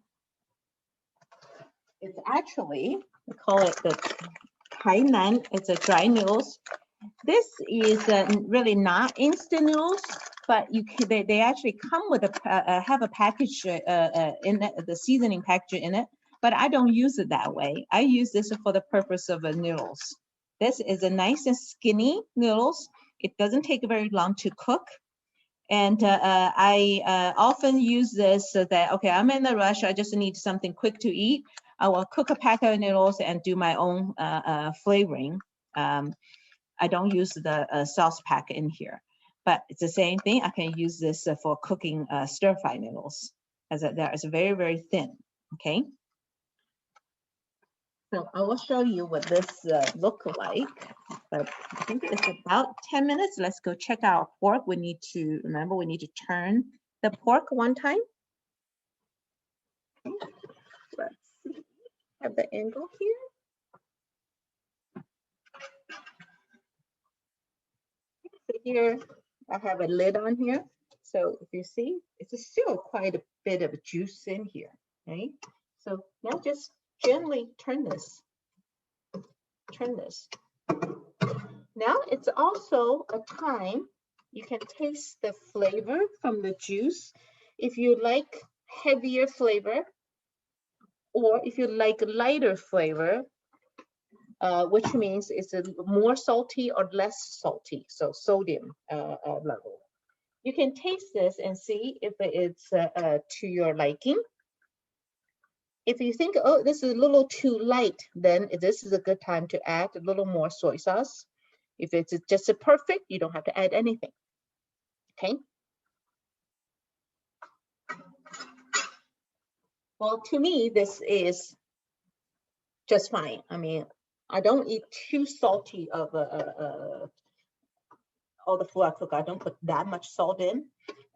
it's actually, we call it the Hainan. It's a dry noodles. This is really not instant noodles, but you can, they actually come with have a package in it, the seasoning package in it, but I don't use it that way. I use this for the purpose of noodles. This is a nice and skinny noodles. It doesn't take very long to cook. And I often use this so that, okay, I'm in a rush, I just need something quick to eat. I will cook a pack of noodles and do my own flavoring. I don't use the sauce pack in here, but it's the same thing. I can use this for cooking stir-fry noodles, as that is very, very thin, okay? So I will show you what this look like, but I think it's about 10 minutes. Let's go check out our pork. We need to, remember, we need to turn the pork one time. Okay. Let's see, have the angle here. So here, I have a lid on here. So if you see, it's still quite a bit of juice in here, right? So now just gently turn this. Now it's also a time you can taste the flavor from the juice. If you like heavier flavor, or if you like lighter flavor, which means it's a more salty or less salty, so sodium level. You can taste this and see if it's to your liking. If you think, oh, this is a little too light, then this is a good time to add a little more soy sauce. If it's just a perfect, you don't have to add anything, okay? Well, to me, this is just fine. I mean, I don't eat too salty of all the food I cook. I don't put that much salt in.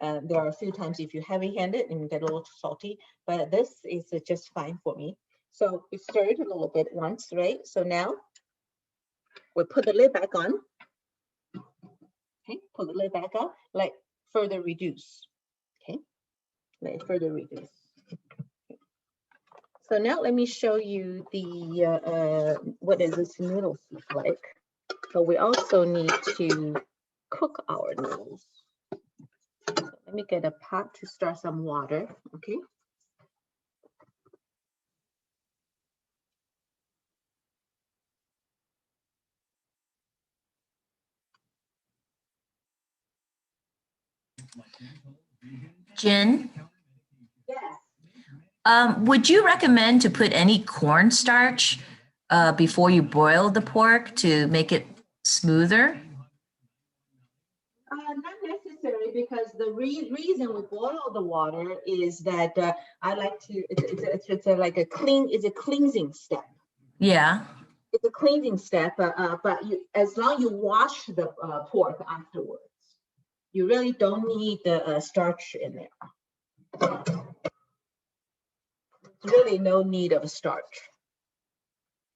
There are a few times if you're heavy-handed and you get a little salty, but this is just fine for me. So we stirred a little bit once, right? So now we put the lid back on. Okay, put the lid back on, like further reduce. Okay, like further reduce. Okay. So now let me show you the what does this noodle soup like. So we also need to cook our noodles. So let me get a pot to start some water, okay? Jen, Yes. would you recommend to put any cornstarch before you boil the pork to make it smoother? Not necessary, because the reason we boil the water is that I like to, it's like a cleansing step. Yeah. It's a cleansing step, but as long as you wash the pork afterwards, you really don't need the starch in there. There's really no need of starch.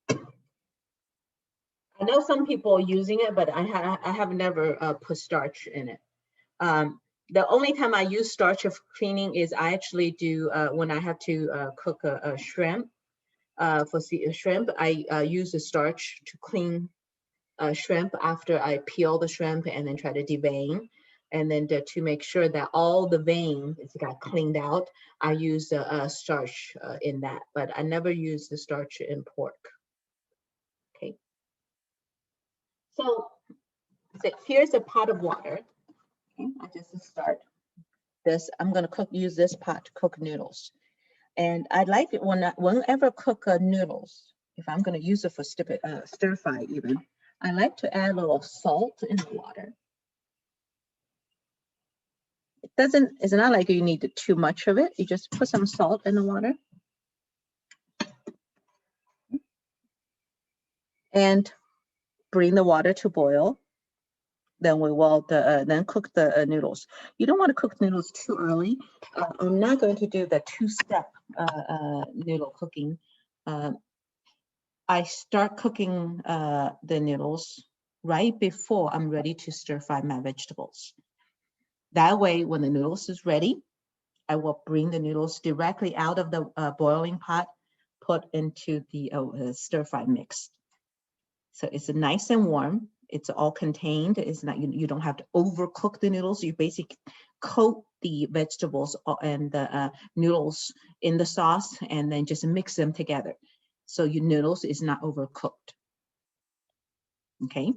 I know some people are using it, but I have never put starch in it. The only time I use starch of cleaning is I actually do when I have to cook a shrimp. For shrimp, I use the starch to clean shrimp after I peel the shrimp and then try to devein. And then to make sure that all the vein is got cleaned out, I use starch in that, but I never use the starch in pork. Okay. So here's a pot of water. Okay, I just start this. I'm gonna use this pot to cook noodles. And I like it whenever cook noodles, if I'm gonna use it for stir fry even, I like to add a little salt in the water. It's not like you need too much of it. You just put some salt in the water. And bring the water to boil. Then we will then cook the noodles. You don't want to cook noodles too early. I'm not going to do the two-step noodle cooking. I start cooking the noodles right before I'm ready to stir fry my vegetables. That way, when the noodles is ready, I will bring the noodles directly out of the boiling pot, put into the stir fry mix. So it's nice and warm. It's all contained. It's not, you don't have to overcook the noodles. You basically coat the vegetables and the noodles in the sauce and then just mix them together. So your noodles is not overcooked. Okay.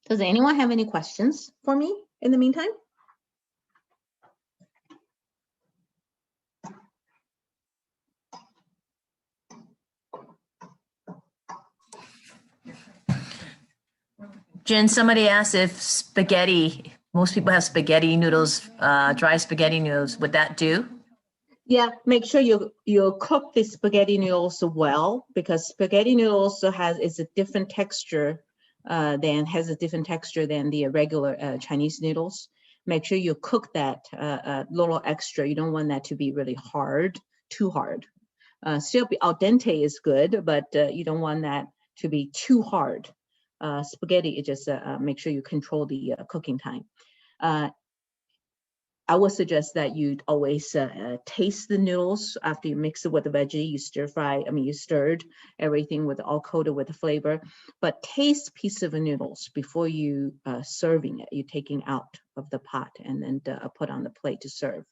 Does anyone have any questions for me in the meantime? Jen, somebody asked if spaghetti, most people have spaghetti noodles, dry spaghetti noodles. Would that do? Yeah, make sure you cook the spaghetti noodles well, because spaghetti noodles is a different texture than the regular Chinese noodles. Make sure you cook that a little extra. You don't want that to be really hard, too hard. Still be al dente is good, but you don't want that to be too hard. Spaghetti, it just make sure you control the cooking time. I would suggest that you always taste the noodles after you mix it with the veggie. You you stirred everything with all coated with the flavor, but taste piece of the noodles before you serving it. You're taking out of the pot and then put on the plate to serve.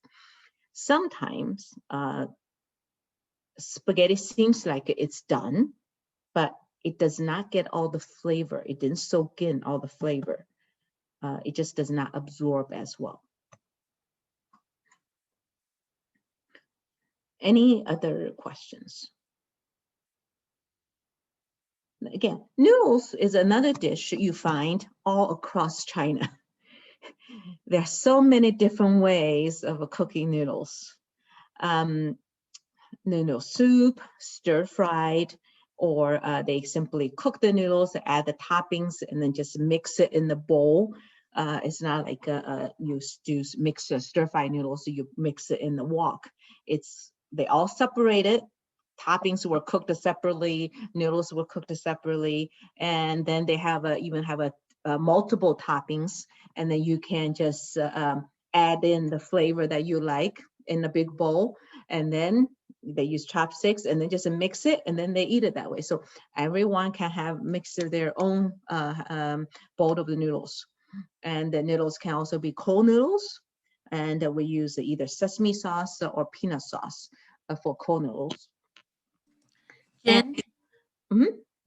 Sometimes spaghetti seems like it's done, but it does not get all the flavor. It didn't soak in all the flavor. It just does not absorb as well. Any other questions? Again, noodles is another dish you find all across China. There are so many different ways of cooking noodles. Noodle soup, stir-fried, or they simply cook the noodles, add the toppings, and then just mix it in the bowl. It's not like you mix stir-fried noodles, so you mix it in the wok. They all separated. Toppings were cooked separately, noodles were cooked separately, and then they even have multiple toppings, and then you can just add in the flavor that you like in a big bowl, and then they use chopsticks and then just mix it, and then they eat it that way. So everyone can mix their own bowl of the noodles, and the noodles can also be cold noodles, and we use either sesame sauce or peanut sauce for cold noodles. Jen,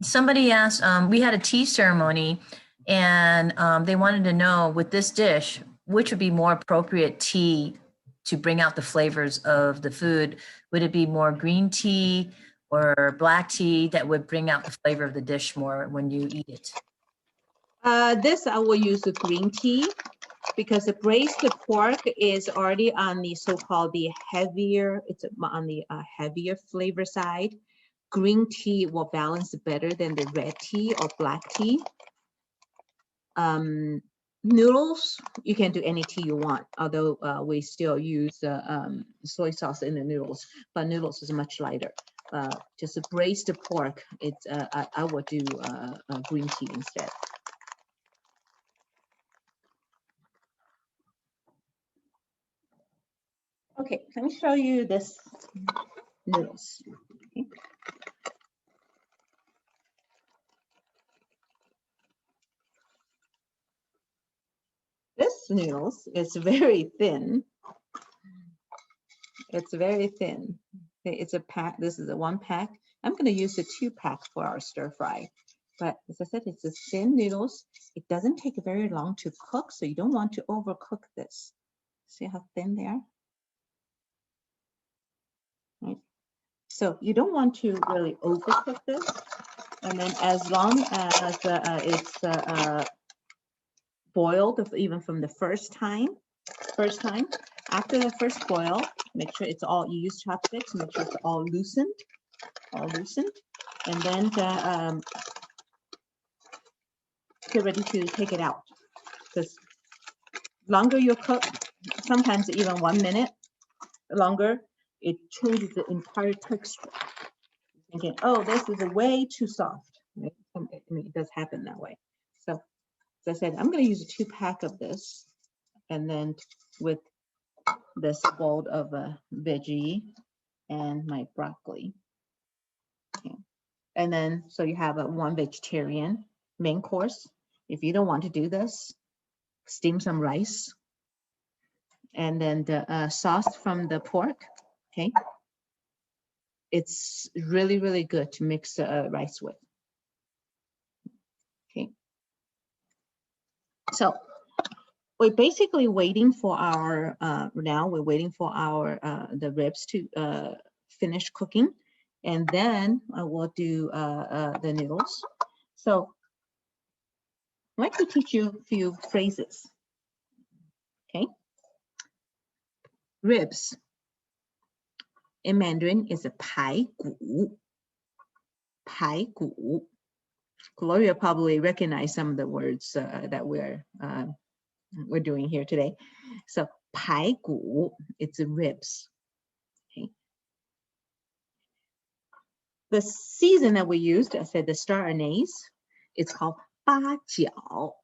somebody asked, we had a tea ceremony, and they wanted to know, with this dish, which would be more appropriate tea to bring out the flavors of the food? Would it be more green tea or black tea that would bring out the flavor of the dish more when you eat it? This I will use the green tea, because the braised pork is already on the so-called heavier, it's on the heavier flavor side. Green tea will balance better than the red tea or black tea. Noodles, you can do any tea you want, although we still use soy sauce in the noodles, but noodles is much lighter. Just braised pork, I would do green tea instead. Okay, let me show you this noodles. Okay. this noodles. It's very thin. It's very thin. It's a pack. This is a 1 pack. I'm going to use a 2 pack for our stir fry. But as I said, it's a thin noodles. It doesn't take very long to cook, so you don't want to overcook this. See how thin they are? Right. So you don't want to really overcook this. And then as long as it's boiled, even from the first time, after the first boil, make sure it's all, you use chopsticks, make sure it's all loosened. And then get ready to take it out. Because longer you cook, sometimes even 1 minute longer, it changes the entire texture. Thinking, oh, this is way too soft. Right? I mean, it does happen that way. So as I said, I'm going to use a 2 pack of this, and then with this bowl of veggie and my broccoli. Okay. And then, so you have a 1 vegetarian main course. If you don't want to do this, steam some rice. And then the sauce from the pork, okay? It's really, really good to mix rice with. Okay. So we're basically waiting for our, now we're waiting for our, the ribs to finish cooking. And then we'll do the noodles. So I'd like to teach you a few phrases. Okay. Ribs in Mandarin is a 排骨. 排骨. Gloria probably recognize some of the words that we're doing here today. So 排骨, it's ribs. Okay. The season that we used, I said the star anise, it's called 八角.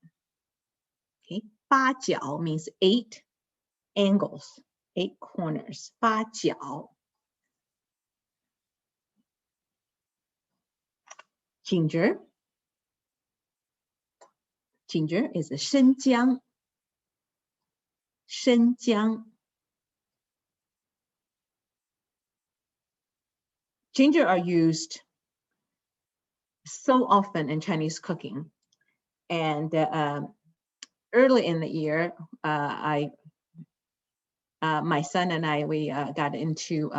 Okay, 八角 means 8 angles, 8 corners. 八角. Ginger. Ginger is a 生姜. 生姜. Ginger are used so often in Chinese cooking. And early in the year, my son and I, we got into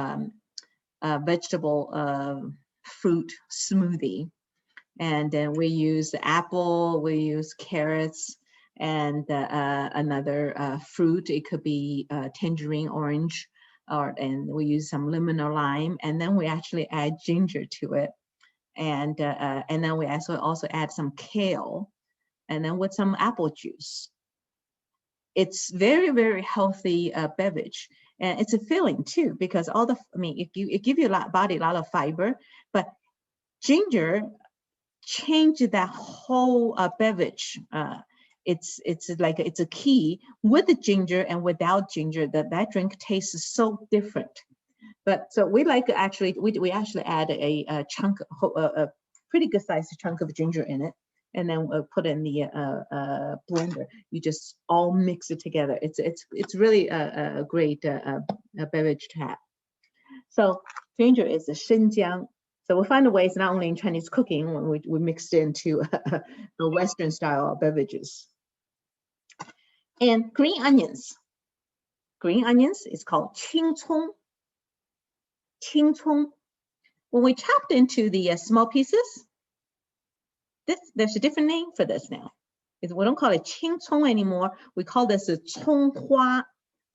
vegetable fruit smoothie. And then we use apple, we use carrots, and another fruit. It could be tangerine, orange, and we use some lemon or lime. And then we actually add ginger to it. And then we also add some kale, and then with some apple juice. It's very, very healthy beverage. And it's a filling too, because all the, I mean, it gives your body a lot of fiber, but ginger changed that whole beverage. It's like, it's a key. With the ginger and without ginger, that drink tastes so different. But so we like actually, we actually add a chunk, a pretty good sized chunk of ginger in it, and then put in the blender. You just all mix it together. It's really a great beverage to have. So ginger is a 生姜. So we find ways not only in Chinese cooking when we mix it into the Western style beverages. And green onions. Green onions is called 青葱. 青葱. When we chopped into the small pieces, there's a different name for this now. We don't call it 青葱 anymore. We call this a 葱花.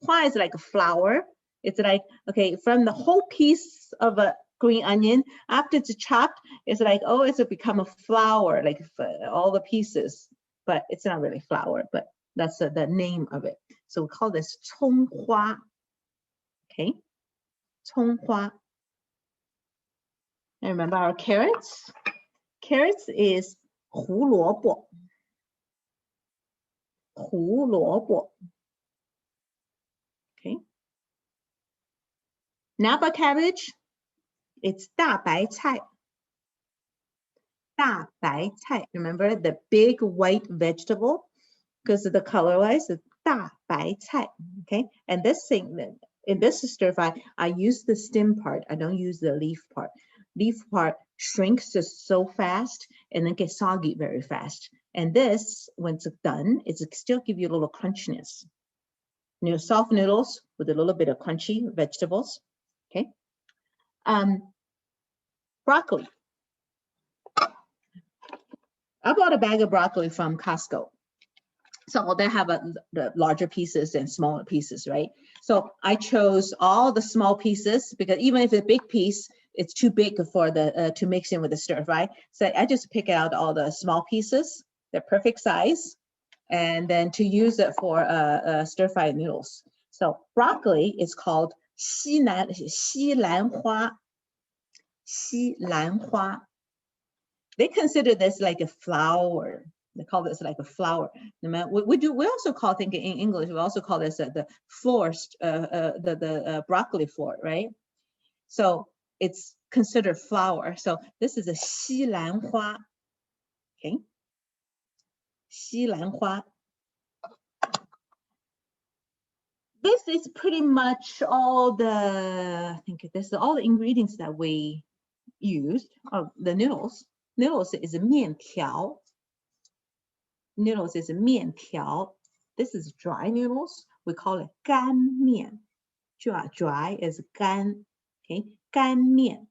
Hua is like a flower. It's like, okay, from the whole piece of a green onion, after it's chopped, it's like, oh, it's become a flower, like all the pieces. But it's not really flour, but that's the name of it. So we call this 葱花. Okay, 葱花. And remember our carrots? Carrots is 胡萝卜. 胡萝卜. Okay. Napa cabbage, it's 大白菜. 大白菜. Remember the big white vegetable? Because of the color wise, 大大白菜. Okay, and this thing, in this stir fry, I use the stem part. I don't use the leaf part. Leaf part shrinks just so fast and then gets soggy very fast. And this, when it's done, it still give you a little crunchiness. Soft noodles with a little bit of crunchy vegetables. Okay. Broccoli. I bought a bag of broccoli from Costco. So they have the larger pieces and smaller pieces, right? So I chose all the small pieces because even if it's a big piece, it's too big for the to mix in with the stir fry. So I just pick out all the small pieces, they're perfect size, and then to use it for stir fry noodles. So broccoli is called 西兰花. They consider this like a flower. They call this like a flower. We also call, think in English, we also call this the florist, the broccoli floor, right? So it's considered flower. So this is a 西兰花. Okay. 西兰花. This is pretty much all I think this is all the ingredients that we used. Oh, the noodles. Noodles is 面条. Noodles is 面条. This is dry noodles. We call it 干面. Dry is 干. Okay, 干面.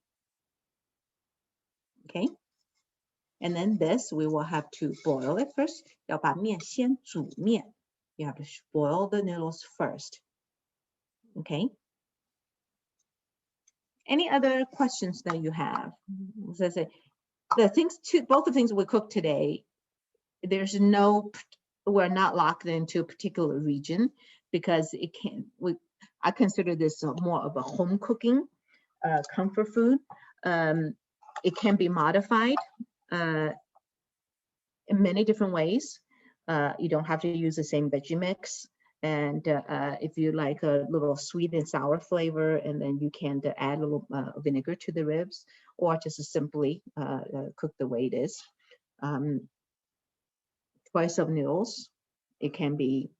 Okay. And then this, we will have to boil it first. 要把面先煮面. You have to boil the noodles first. Okay. Any other questions that you have? As I say, both the things we cook today, we're not locked into a particular region because I consider this more of a home cooking, comfort food. It can be modified in many different ways. You don't have to use the same veggie mix. And if you like a little sweet and sour flavor, and then you can add a little vinegar to the ribs, or just simply cook the way it is. Choice of noodles, it can be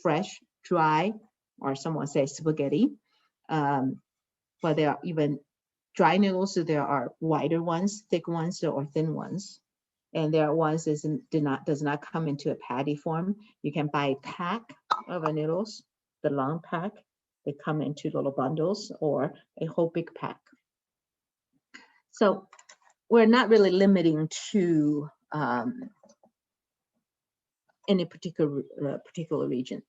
fresh, dry, or someone say spaghetti. But there are even dry noodles, so there are wider ones, thick ones, or thin ones. And there are ones that does not come into a patty form. You can buy a pack of noodles, the long pack. They come into little bundles or a whole big pack. So we're not really limiting to any particular region.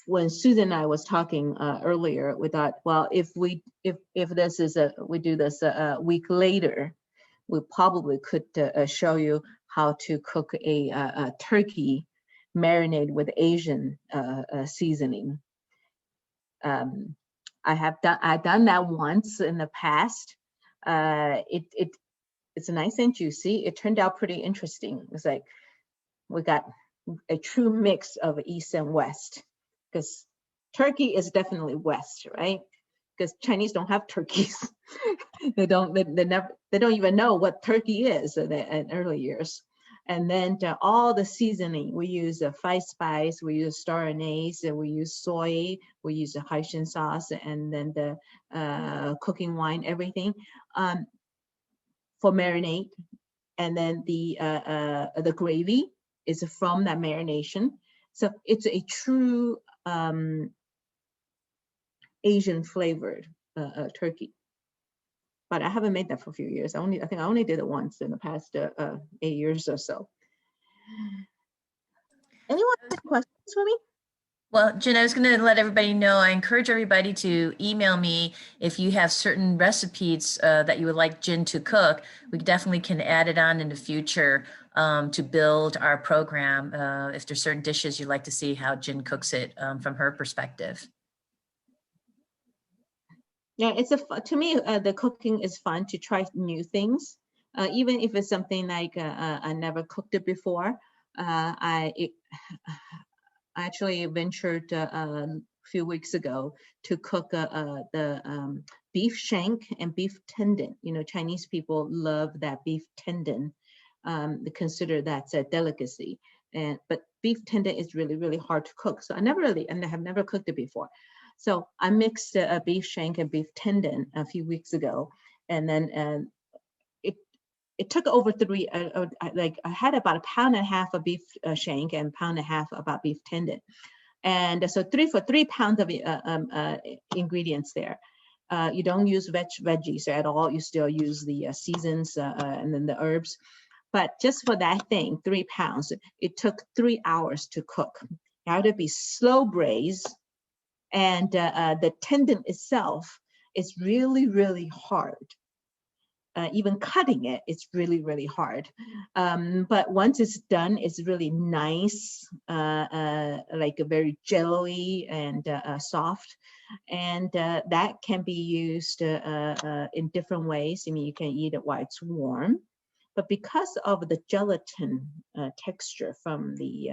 When Susan and I was talking earlier, we thought, well, if this is we do this a week later, we probably could show you how to cook a turkey marinated with Asian seasoning. I've done that once in the past. It's nice and juicy. It turned out pretty interesting. It's like we got a true mix of East and West, because turkey is definitely West, right? Because Chinese don't have turkeys. they don't even know what turkey is in early years. And then all the seasoning, we use 5 spice, we use star anise, we use soy, we use the Haitian sauce, and then the cooking wine, everything for marinade. And then the gravy is from that marination. So it's a true Asian flavored turkey. But I haven't made that for a few years. I think I only did it once in the past 8 years or so. Anyone have questions for me? Well, Jen, I was going to let everybody know, I encourage everybody to email me if you have certain recipes that you would like Jen to cook. We definitely can add it on in the future to build our program if there's certain dishes you'd like to see how Jen cooks it from her perspective. Yeah, to me, the cooking is fun to try new things, even if it's something like I never cooked it before. I actually ventured a few weeks ago to cook the beef shank and beef tendon. You know, Chinese people love that beef tendon. They consider that's a delicacy. But beef tendon is really, really hard to cook. So I have never cooked it before. So I mixed a beef shank and beef tendon a few weeks ago. And then it took over like I had about 1.5 pounds of beef shank and 1.5 pounds about beef tendon. And so 3 pounds of ingredients there. You don't use veggies at all. You still use the seasons and then the herbs. But just for that thing, 3 pounds, it took 3 hours to cook. It had to be slow braised, and the tendon itself is really, really hard. Even cutting it, it's really, really hard. But once it's done, it's really nice, like a very jello-y and soft. And that can be used in different ways. I mean, you can eat it while it's warm. But because of the gelatin texture from the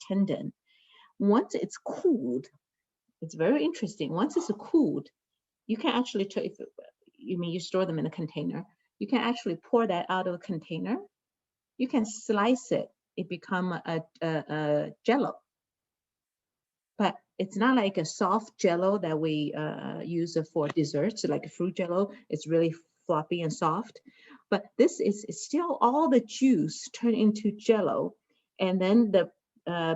tendon, once it's cooled, it's very interesting. Once it's cooled, you can actually, you store them in a container, you can actually pour that out of a container. You can slice it. It become a jello. But it's not like a soft jello that we use for desserts, like a fruit jello. It's really floppy and soft. But this is still all the juice turned into jello. And then the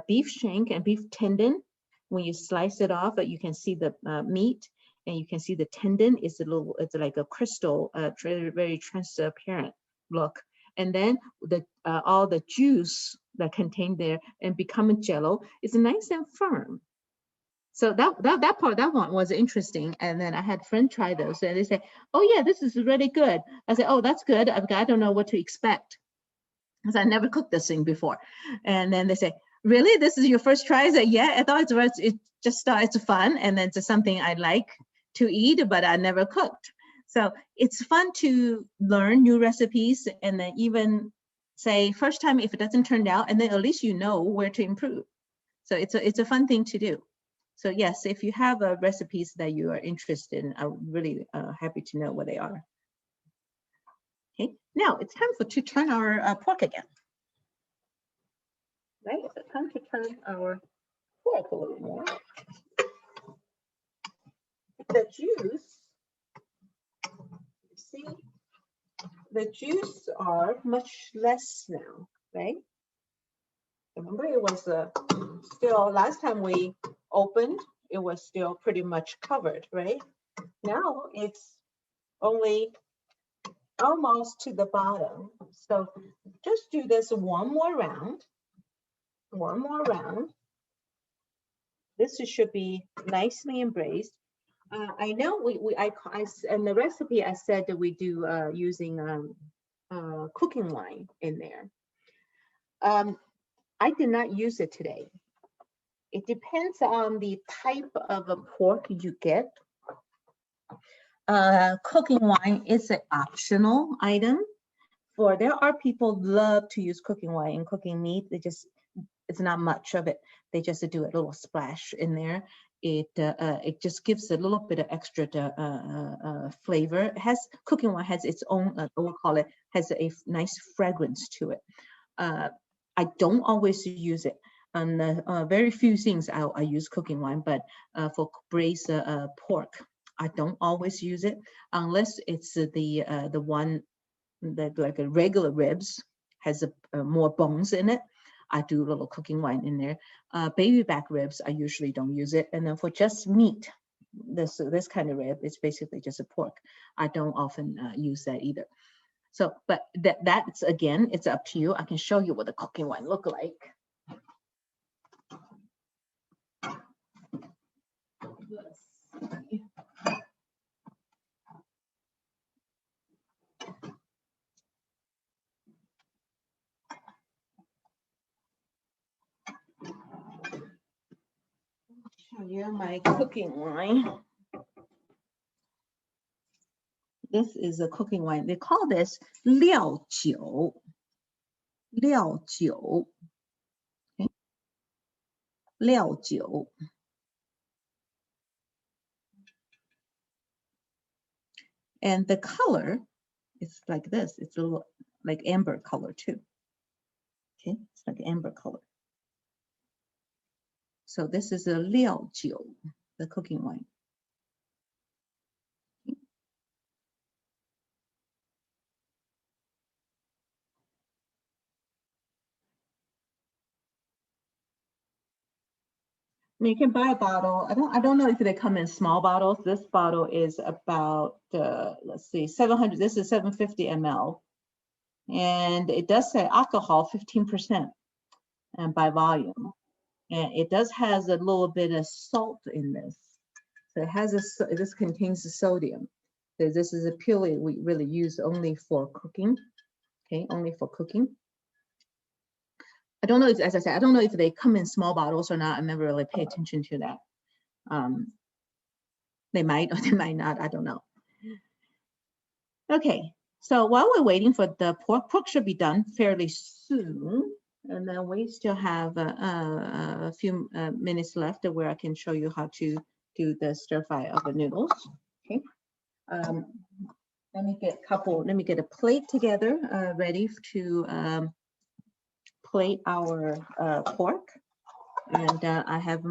beef shank and beef tendon, when you slice it off, you can see the meat, and you can see the tendon is it's like a crystal, very transparent look. And then all the juice that contained there and become jello is nice and firm. So that one was interesting. And then I had friends try those, and they say, "Oh yeah, this is really good." I said, "Oh, that's good. I don't know what to expect, because I never cooked this thing before." And then they say, "Really? This is your first try?" I said, "Yeah, I thought it's fun, and then it's something I like to eat, but I never cooked." So it's fun to learn new recipes, and then even say first time if it doesn't turn out, and then at least you know where to improve. So it's a fun thing to do. So yes, if you have recipes that you are interested in, I'm really happy to know what they are. Okay, now it's time to turn our pork again. Right, it's time to turn our pork a little more. The juice, see, the juice are much less now, right? Remember, it was still, last time we opened, it was still pretty much covered, right? Now it's only almost to the bottom. So just do this one more round. This should be nicely embraced. I know in the recipe I said that we do using cooking wine in there. I did not use it today. It depends on the type of a pork you get. Cooking wine is an optional item. There are people love to use cooking wine in cooking meat. It's not much of it. They just do a little splash in there. It just gives a little bit of extra flavor. Cooking wine has its own, we'll call it, has a nice fragrance to it. I don't always use it. On very few things I use cooking wine, but for braised pork, I don't always use it unless it's the one that like a regular ribs has more bones in it. I do a little cooking wine in there. Baby back ribs, I usually don't use it. And then for just meat, this kind of rib, it's basically just a pork. I don't often use that either. So, but that's again, it's up to you. I can show you what the cooking wine look like. Let's see. Show you my cooking wine. This is a cooking wine. They call this 料酒. 料酒. Okay. 料酒. And the color is like this. It's a little like amber color too. Okay, it's like amber color. So this is a Liao Jiu, the cooking wine. I mean, you can buy a bottle. I don't know if they come in small bottles. This bottle is about let's see, 700. This is 750 ml, and it does say alcohol 15% and by volume, and it does has a little bit of salt in this. So it has this contains the sodium. So this is a purely we really use only for cooking. Okay, only for cooking. I don't know if, as I said, I don't know if they come in small bottles or not. I never really pay attention to that. They might or they might not. I don't know. Okay, so while we're waiting for the pork should be done fairly soon. And then we still have a few minutes left where I can show you how to do the stir fry of the noodles. Okay. Let me get a plate together, ready to plate our pork. And I have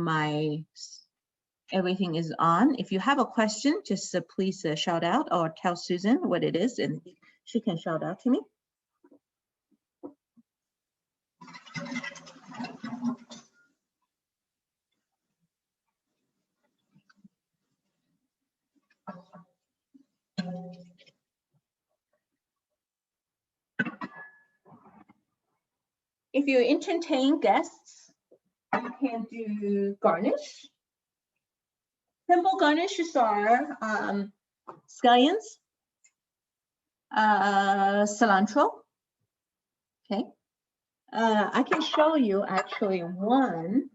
everything is on. If you have a question, just please shout out or tell Susan what it is and she can shout out to me. If you entertain guests, you can do garnish. Simple garnishes are scallions, cilantro. Okay, I can show you actually one.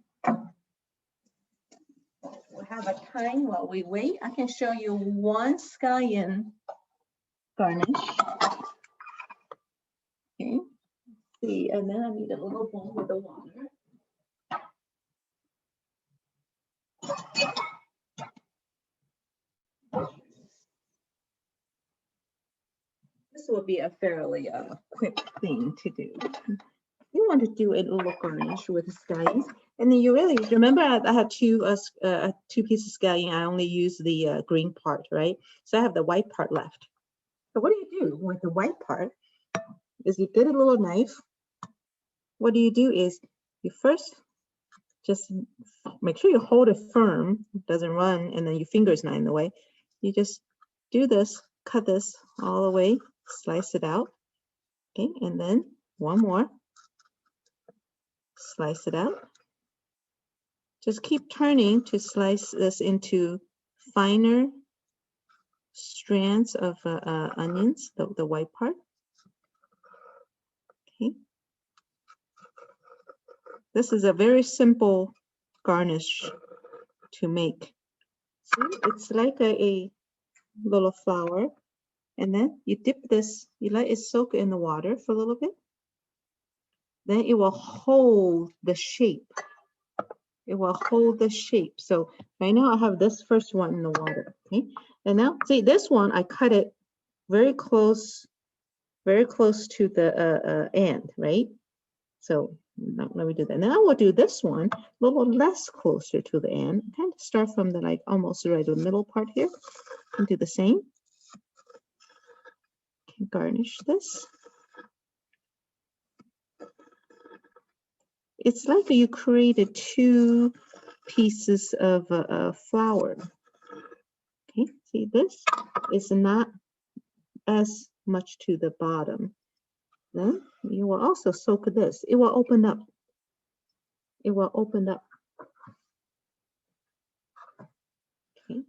We have a time while we wait. I can show you one scallion garnish. Okay, see, and then I need a little bowl with the water. This will be a fairly quick thing to do. You want to do a little garnish with scallions, and then you really remember I had two pieces of scallion. I only use the green part, right? So I have the white part left. So what do you do with the white part? Is you get a little knife. What do? Is you first just make sure you hold it firm, it doesn't run, and then your finger's not in the way. You just do this, cut this all the way, slice it out. Okay, and then one more. Slice it out. Just keep turning to slice this into finer strands of onions, the white part. Okay. This is a very simple garnish to make. See, it's like a little flour. And then you dip this, you let it soak in the water for a little bit. Then it will hold the shape. It will hold the shape. So right now I have this first one in the water. Okay. And now see this one, I cut it very close to the end, right? So now let me do that. Now I will do this one a little less closer to the end. Kind of start from the like almost right in the middle part here and do the same. Okay, garnish this. It's like you created two pieces of flour. Okay, see this is not as much to the bottom. Then you will also soak this. It will open up. It will open up. Okay.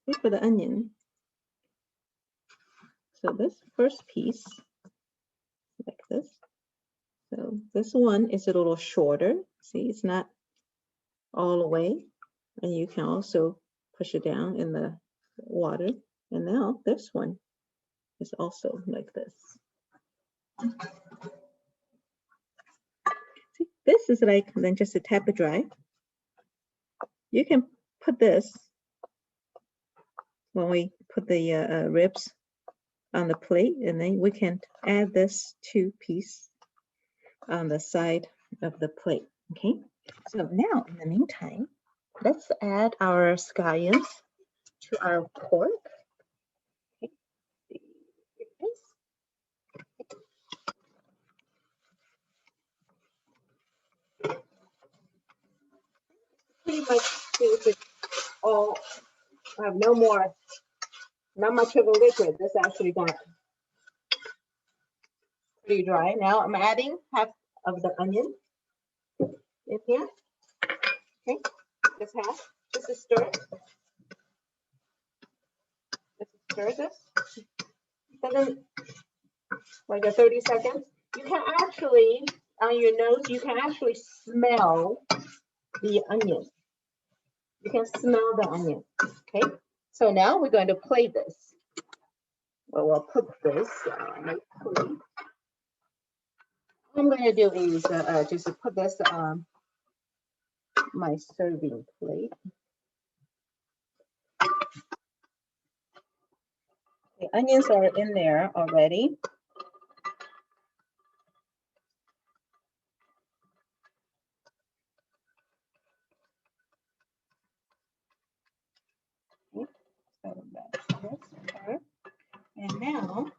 So for the onion. So this first piece, like this. So this one is a little shorter. See, it's not all the way. And you can also push it down in the water. And now this one is also like this. See, this is like then just a tap it dry. You can put this when we put the ribs on the plate, and then we can add this 2 piece on the side of the plate. Okay, so now in the meantime, let's add our scallions to our pork. Okay. Pretty much this is all. I have not much of a liquid. This actually got pretty dry. Now I'm adding half of the onion in here. Okay, just half, just to stir it. Just stir this. Doesn't like a 30 seconds. You can actually, on your nose, you can actually smell the onion. You can smell the onion. Okay, so now we're going to plate this. Well, we'll put this on my plate. What I'm going to do is just put this on my serving plate. The onions are in there already. And now,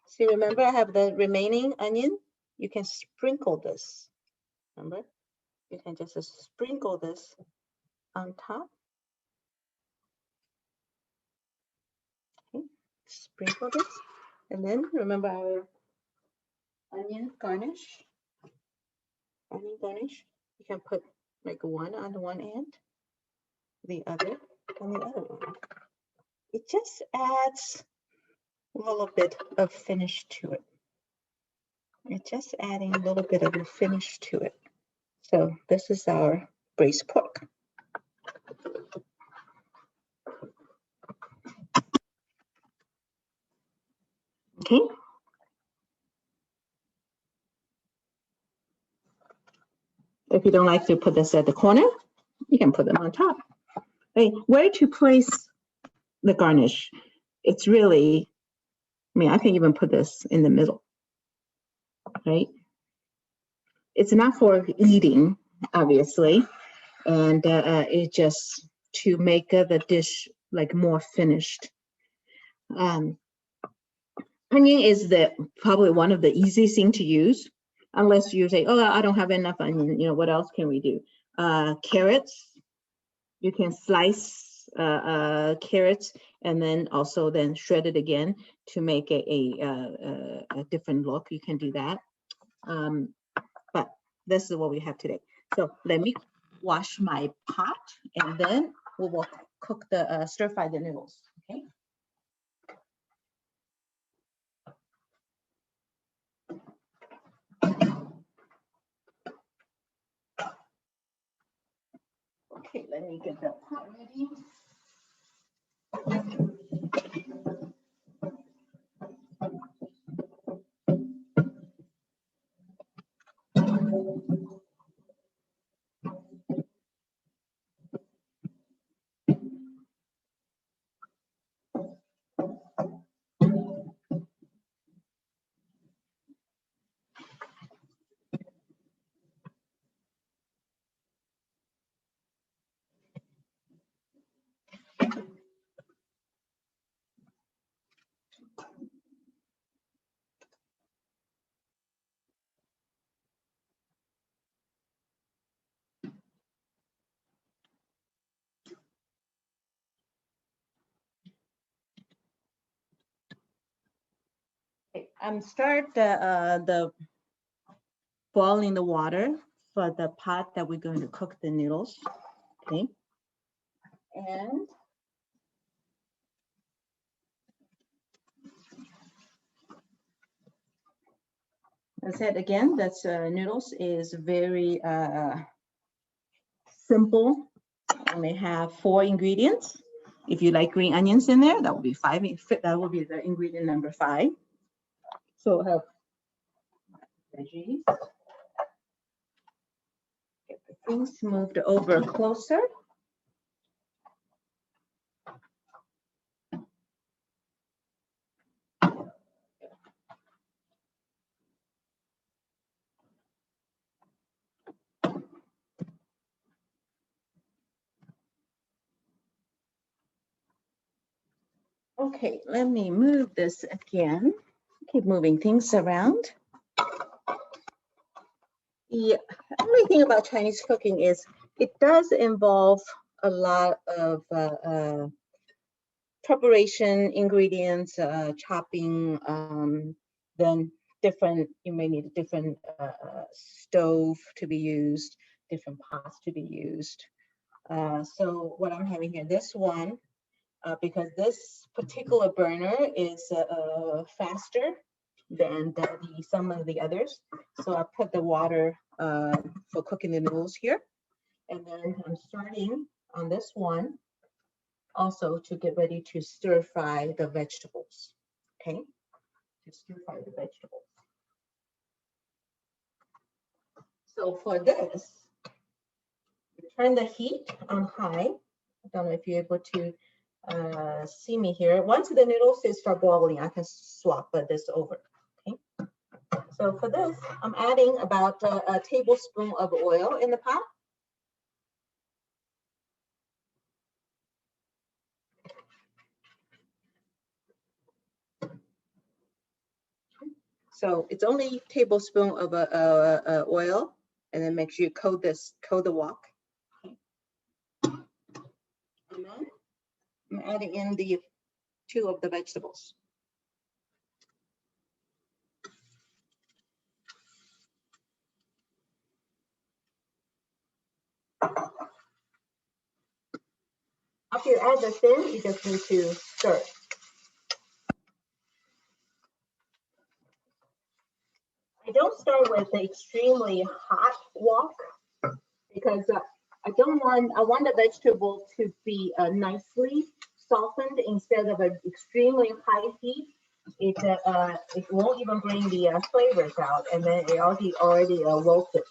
see, remember I have the remaining onion? You can sprinkle this. Remember? You can just sprinkle this on top. Okay. Sprinkle this. And then remember our onion garnish. Onion garnish. You can put like one on one end, the other on the other one. It just adds a little bit of finish to it. It's just adding a little bit of a finish to it. So this is our braised pork. Okay. If you don't like to put this at the corner, you can put them on top. Hey, where to place the garnish? It's really, I mean, I can even put this in the middle, right? It's not for eating, obviously, and it's just to make the dish like more finished. Onion is probably one of the easiest thing to use, unless you say, oh, I don't have enough onion. You know, what else can we do? Carrots, you can slice carrots and then also then shred it again to make a different look. You can do that. But this is what we have today. So let me wash my pot and then we will cook the stir fry the noodles. Okay. Okay, let me get the pot ready. I'm start the boiling the water for the pot that we're going to cook the noodles. Okay, and I said again, that's noodles is very simple. Only have 4 ingredients. If you like green onions in there, that will be 5. That will be the ingredient number 5. So we'll have veggies. Get the things moved over closer. Okay, let me move this again. Keep moving things around. The only thing about Chinese cooking is it does involve a lot of preparation, ingredients, chopping, then different, you may need a different stove to be used, different pots to be used. So what I'm having here, this one, because this particular burner is faster than some of the others. So I put the water for cooking the noodles here. And then I'm starting on this one also to get ready to stir fry the vegetables. Okay, to stir fry the vegetables. So for this, turn the heat on high. I don't know if you're able to see me here. Once the noodles start boiling, I can swap this over. Okay. So for this, I'm adding about a tablespoon of oil in the pot. So it's only a tablespoon of oil, and then make sure you coat the wok. Okay. And then I'm adding in the 2 of the vegetables. After you add this in, you just need to stir. I don't start with the extremely hot wok because I want the vegetable to be nicely softened instead of an extremely high heat. It won't even bring the flavors out, and then it already wilted.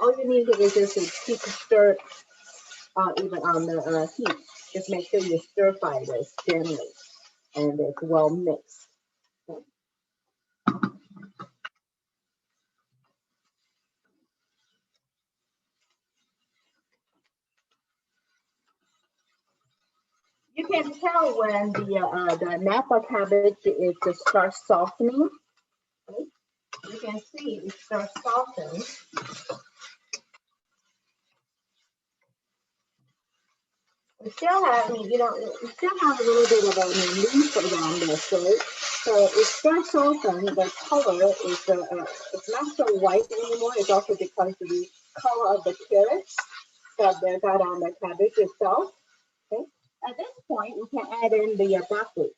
All you need to do is just keep the stir even on the heat. Just make sure you stir fry this gently and it's well mixed. Okay. You can tell when the Napa cabbage starts softening. Okay. You can see it starts softening. We still have, we still have a little bit of a leaf around this, right? So it starts soften. The color is it's not so white anymore. It's also because of the color of the carrots that they got on the cabbage itself. Okay. At this point, we can add in the broccoli.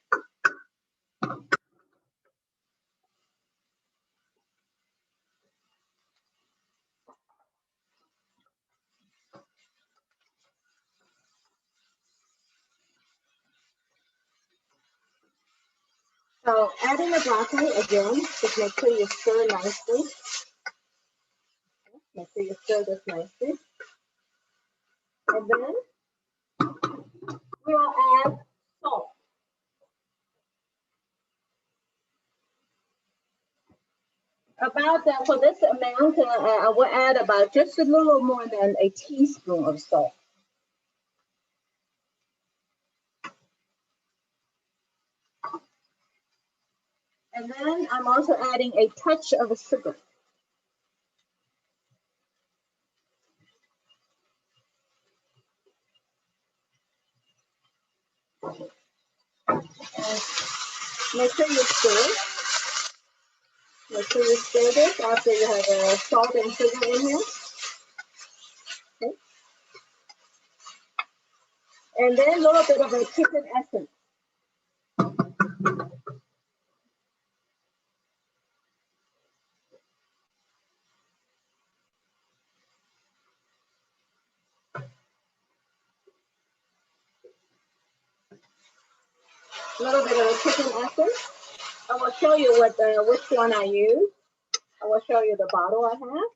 So adding the broccoli again, just make sure you stir nicely. Make sure you stir this nicely. And then we'll add salt. For this amount, I will add about just a little more than a teaspoon of salt. And then I'm also adding a touch of sugar. And make sure you stir. Make sure you stir this after you have salt and sugar in here. Okay. And then a little bit of a chicken essence. A little bit of chicken essence. I will show you which one I use. I will show you the bottle I have.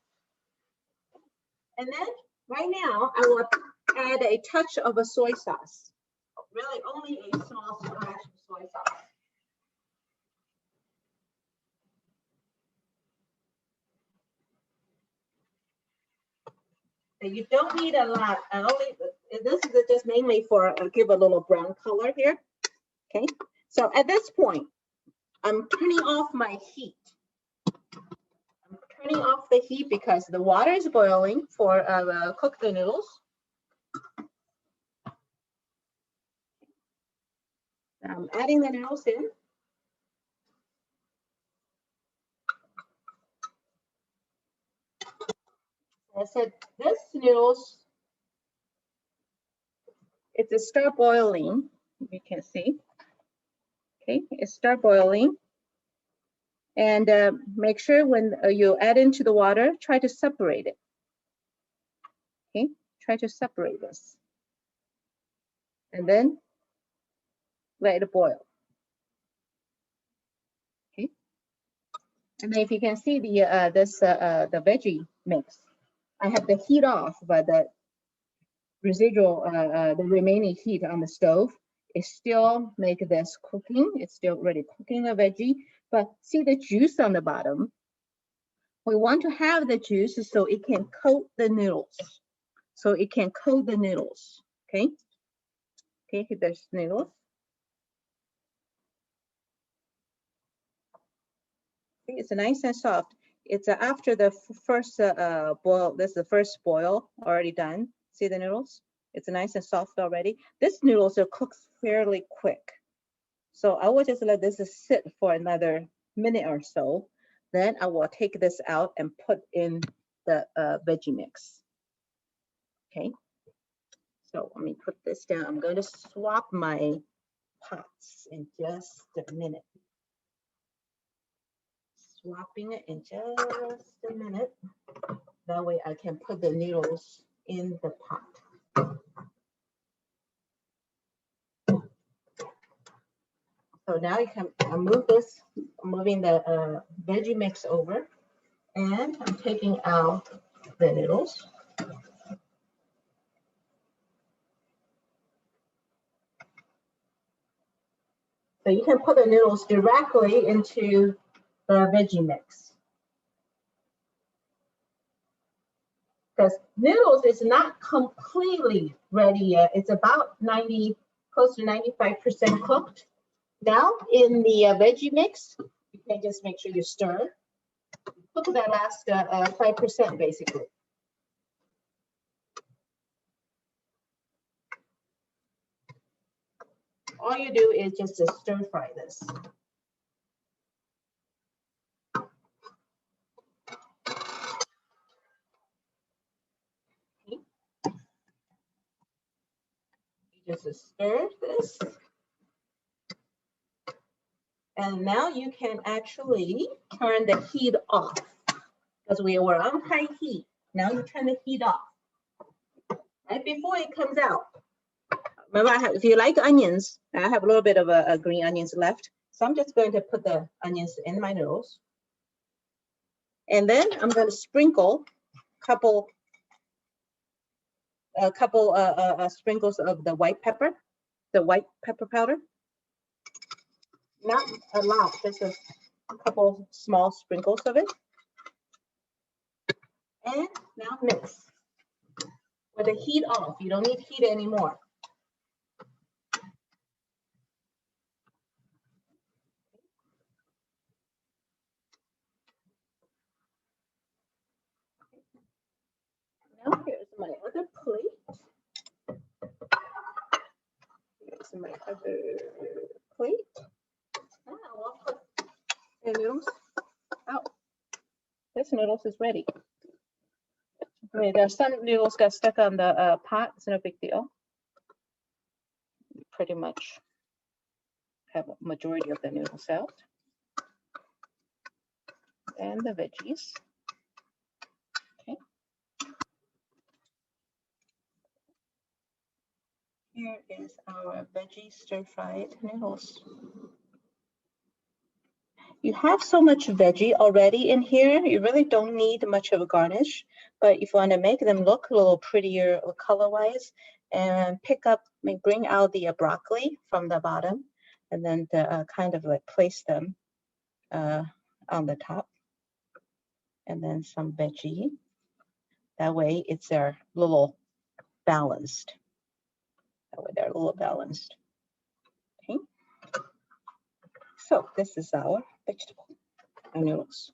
And then right now I will add a touch of a soy sauce. Really only a small splash of soy sauce. And you don't need a lot. This is just mainly for give a little brown color here. Okay, so at this point, I'm turning off my heat. I'm turning off the heat because the water is boiling for cook the noodles. I'm adding the noodles in. I said this noodles, it's start boiling. You can see. Okay, it start boiling. And make sure when you add into the water, try to separate it. Okay, try to separate this. And then let it boil. Okay. And then if you can see the the veggie mix, I have the heat off, but the residual, the remaining heat on the stove is still make this cooking. It's still really cooking the veggie, but see the juice on the bottom. We want to have the juice so it can coat the noodles. So it can coat the noodles, okay? Okay, there's noodles. See, it's nice and soft. It's after the first boil, this is the first boil already done. See the noodles? It's nice and soft already. This noodles are cooked fairly quick. So I will just let this sit for another minute or so. Then I will take this out and put in the veggie mix. Okay. So let me put this down. I'm going to swap my pots in just a minute. Swapping it in just a minute. That way I can put the noodles in the pot. So now you can move this, moving the veggie mix over, and I'm taking out the noodles. So you can put the noodles directly into the veggie mix. Because noodles is not completely ready yet. It's about close to 95% cooked. Now in the veggie mix, you can just make sure you stir. Cook that last 5% basically. All you do is just to stir fry this. Okay. You just stir this. And now you can actually turn the heat off because we were on high heat. Now you turn the heat off. Right before it comes out. Remember, if you like onions, I have a little bit of green onions left. So I'm just going to put the onions in my noodles. And then I'm going to sprinkle a couple sprinkles of the white pepper powder. Not a lot, just a couple small sprinkles of it. And now mix. With the heat off, you don't need heat anymore. Now here's my other plate. Here's my other plate. Now I'll put the noodles out. This noodles is ready. I mean, there's some noodles got stuck on the pot. It's no big deal. Pretty much have a majority of the noodles out. And the veggies. Okay. Here is our veggie stir-fried noodles. You have so much veggie already in here, you really don't need much of a garnish, but if you want to make them look a little prettier color-wise, and bring out the broccoli from the bottom, and then kind of like place them on the top, and then some veggie. That way it's a little balanced. That way they're a little balanced. Okay. So this is our vegetable, our noodles.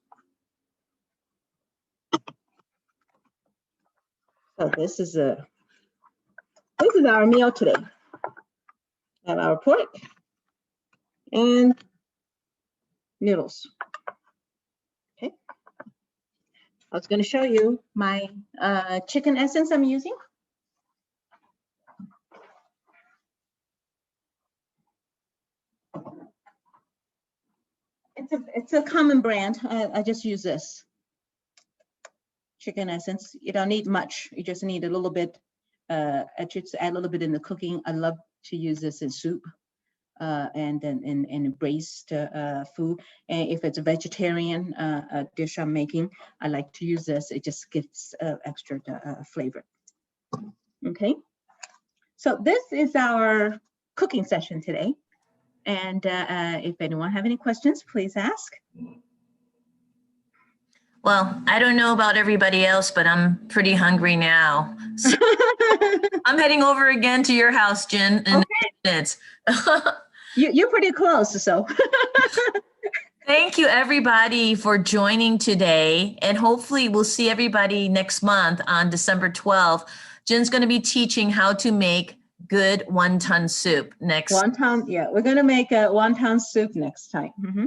So this is our meal today. Have our pork and noodles. Okay. I was going to show you my chicken essence I'm using. It's a common brand. I just use this chicken essence. You don't need much. You just need a little bit. I should add a little bit in the cooking. I love to use this in soup and then in braised food. And if it's a vegetarian dish I'm making, I like to use this. It just gives extra flavor. Okay. So this is our cooking session today. And if anyone have any questions, please ask. Well, I don't know about everybody else, but I'm pretty hungry now. So I'm heading over again to your house, Jen, in minutes. You're pretty close, so. Thank you, everybody, for joining today. And hopefully we'll see everybody next month on December 12th. Jen's going to be teaching how to make good wonton soup next. Wonton, yeah, we're going to make a wonton soup next time. Mm-hmm.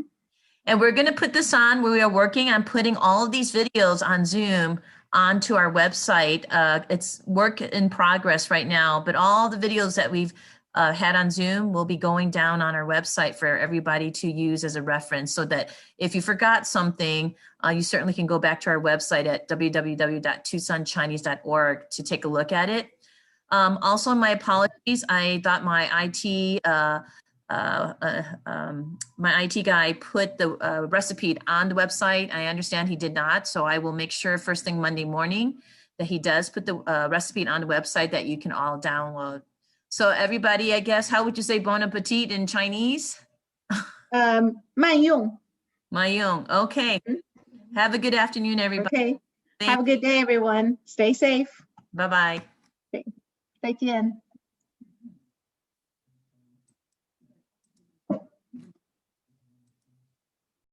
And we're going to put this on. We are working on putting all of these videos on Zoom onto our website. It's work in progress right now, but all the videos that we've had on Zoom will be going down on our website for everybody to use as a reference, so that if you forgot something, you certainly can go back to our website at www.tucsonchinese.org to take a look at it. Also, my apologies. I thought my IT guy put the recipe on the website. I understand he did not, so I will make sure first thing Monday morning that he does put the recipe on the website that you can all download. So everybody, I guess, how would you say bon appetit in Chinese? 慢用. 慢用. Okay. Have a good afternoon, everybody. Okay. Have a good day, everyone. Stay safe. Bye-bye. 再见。